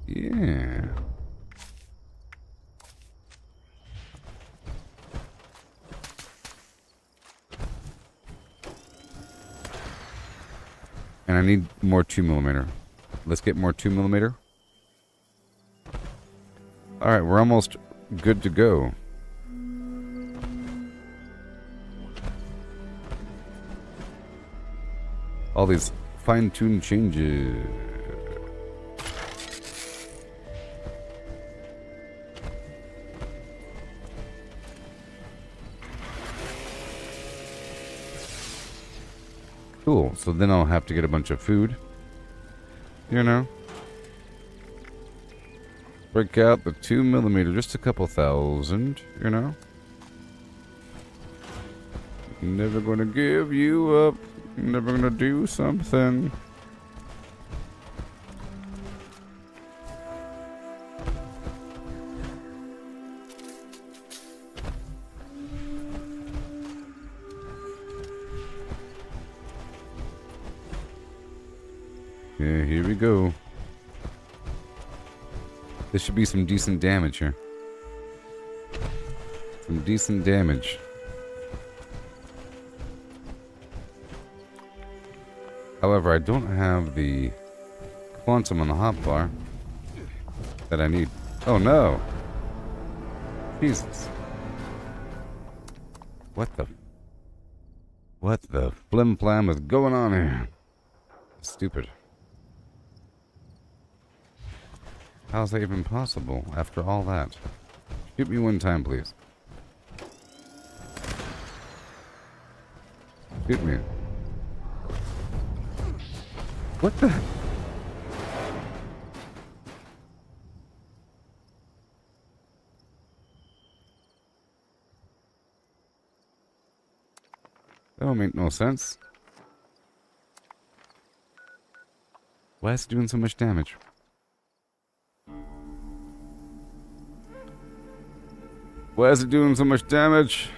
Yeah. And I need more 2mm. Let's get more 2mm. Alright, we're almost good to go. All these fine-tuned changes. Cool. So then I'll have to get a bunch of food. You know. Break out the 2mm, just a couple thousand, you know. Never gonna give you up. Never gonna do something. Yeah, here we go. There should be some decent damage here. Some decent damage. However, I don't have the quantum on the hotbar that I need. Oh no! Jesus. What the flim flam is going on here? Stupid. How's that even possible after all that? Shoot me one time, please. Shoot me. What the? That don't make no sense. Why is it doing so much damage? Why is it doing so much damage?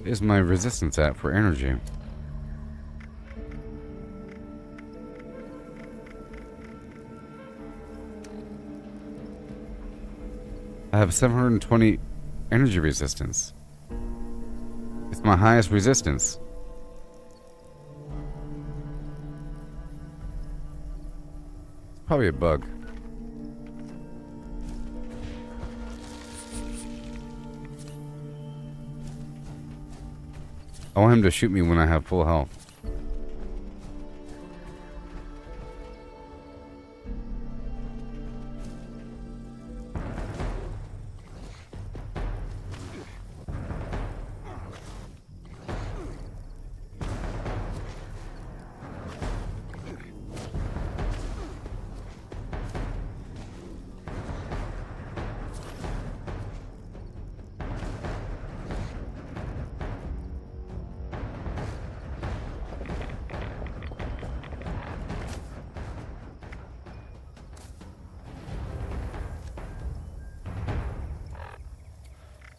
Where's my resistance at for energy? I have 720 energy resistance. It's my highest resistance. It's probably a bug. I want him to shoot me when I have full health.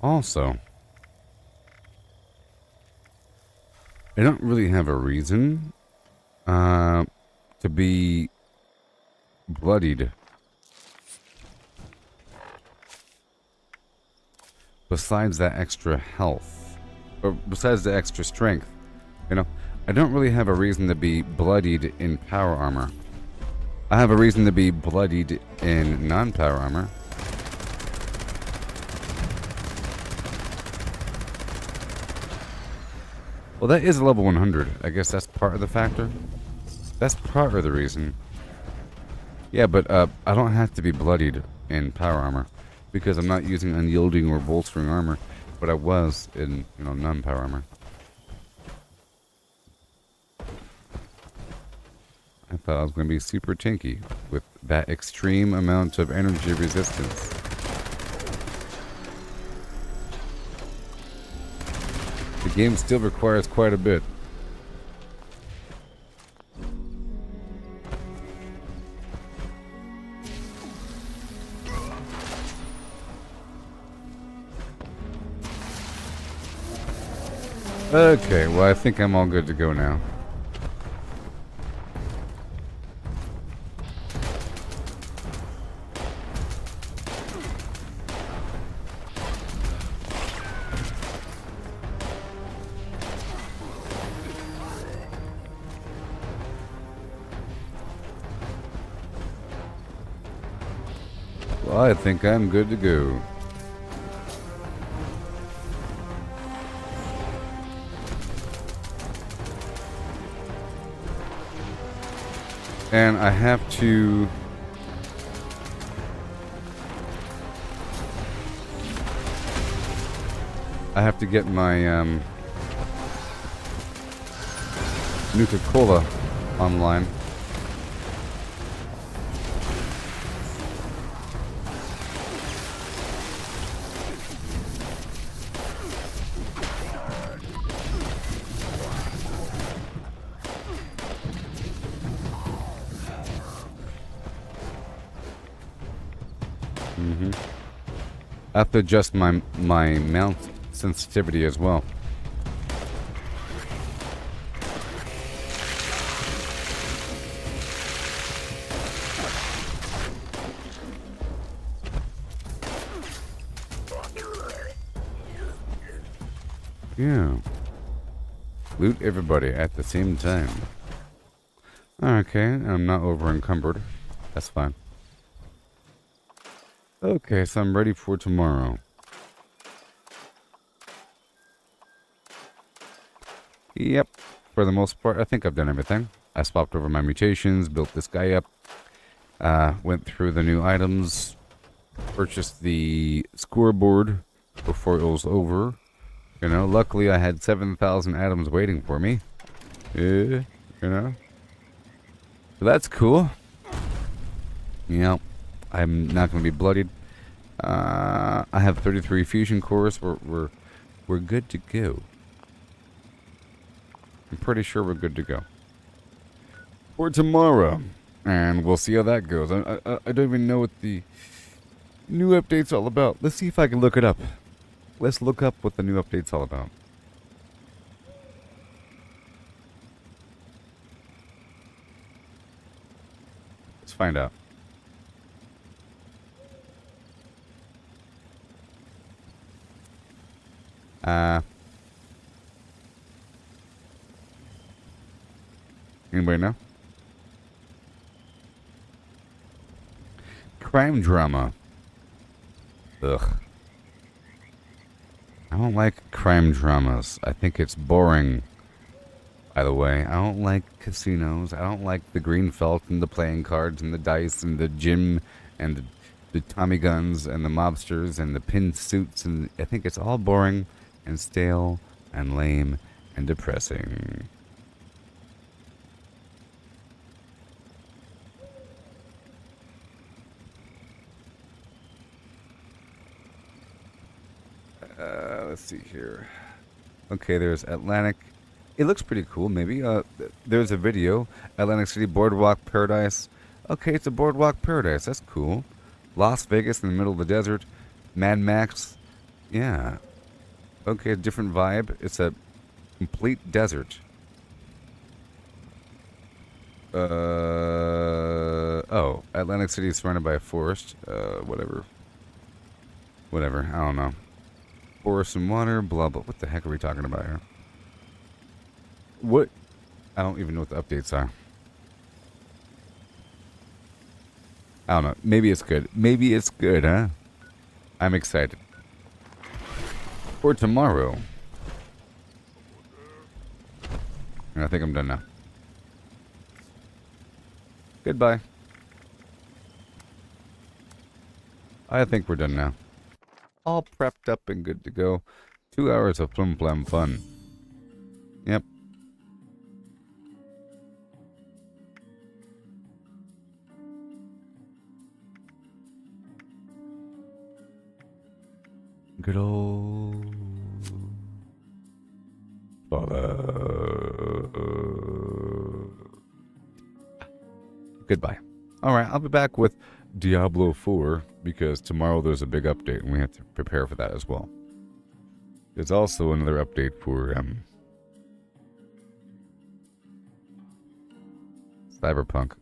Also, I don't really have a reason to be bloodied. Besides that extra health, or besides the extra strength, you know, I don't really have a reason to be bloodied in power armor. I have a reason to be bloodied in non-power armor. Well, that is a level 100. I guess that's part of the factor. That's part of the reason. Yeah, but I don't have to be bloodied in power armor because I'm not using unyielding or bolstering armor, but I was in, you know, non-power armor. I thought I was going to be super tanky with that extreme amount of energy resistance. The game still requires quite a bit. Okay, well I think I'm all good to go now. Well, I think I'm good to go. And I have to... get my Nuka-Cola online. I have to adjust my mount sensitivity as well. Yeah. Loot everybody at the same time. Okay, I'm not over encumbered. That's fine. Okay, so I'm ready for tomorrow. Yep, for the most part, I think I've done everything. I swapped over my mutations, built this guy up, went through the new items, purchased the scoreboard before it was over. You know, luckily I had 7,000 atoms waiting for me. You know. So that's cool. Yep. I'm not going to be bloodied. I have 33 fusion cores. We're good to go. I'm pretty sure we're good to go for tomorrow, and we'll see how that goes. I don't even know what the new update's all about. Let's see if I can look it up. Let's look up what the new update's all about. Let's find out. Anybody know? Crime drama. Ugh. I don't like crime dramas. I think it's boring. By the way, I don't like casinos. I don't like the green felt and the playing cards and the dice and the gym and the Tommy guns and the mobsters and the pin suits, and I think it's all boring and stale and lame and depressing. Let's see here. Okay, there's Atlantic. It looks pretty cool, maybe. There's a video. Atlantic City Boardwalk Paradise. Okay, it's a Boardwalk Paradise. That's cool. Las Vegas in the middle of the desert. Mad Max. Yeah. Okay, different vibe. It's a complete desert. Oh, Atlantic City is surrounded by a forest. Whatever. Whatever. I don't know. Forest and water, blah, blah. What the heck are we talking about here? What? I don't even know what the updates are. I don't know. Maybe it's good. Maybe it's good, huh? I'm excited. For tomorrow. And I think I'm done now. Goodbye. I think we're done now. All prepped up and good to go. 2 hours of flim flam fun. Yep. Good old Fallout. Goodbye. Alright, I'll be back with Diablo 4 because tomorrow there's a big update and we have to prepare for that as well. There's also another update for Cyberpunk.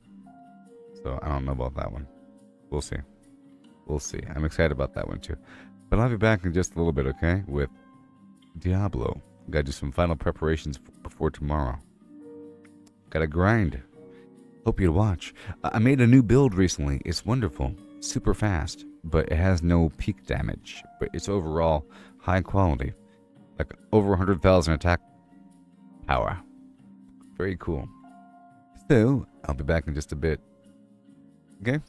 So I don't know about that one. We'll see. We'll see. I'm excited about that one too. But I'll be back in just a little bit, okay? With Diablo. Gotta do some final preparations before tomorrow. Gotta grind. Hope you'd watch. I made a new build recently. It's wonderful. Super fast. But it has no peak damage. But it's overall high quality. Like over 100,000 attack power. Very cool. So, I'll be back in just a bit. Okay?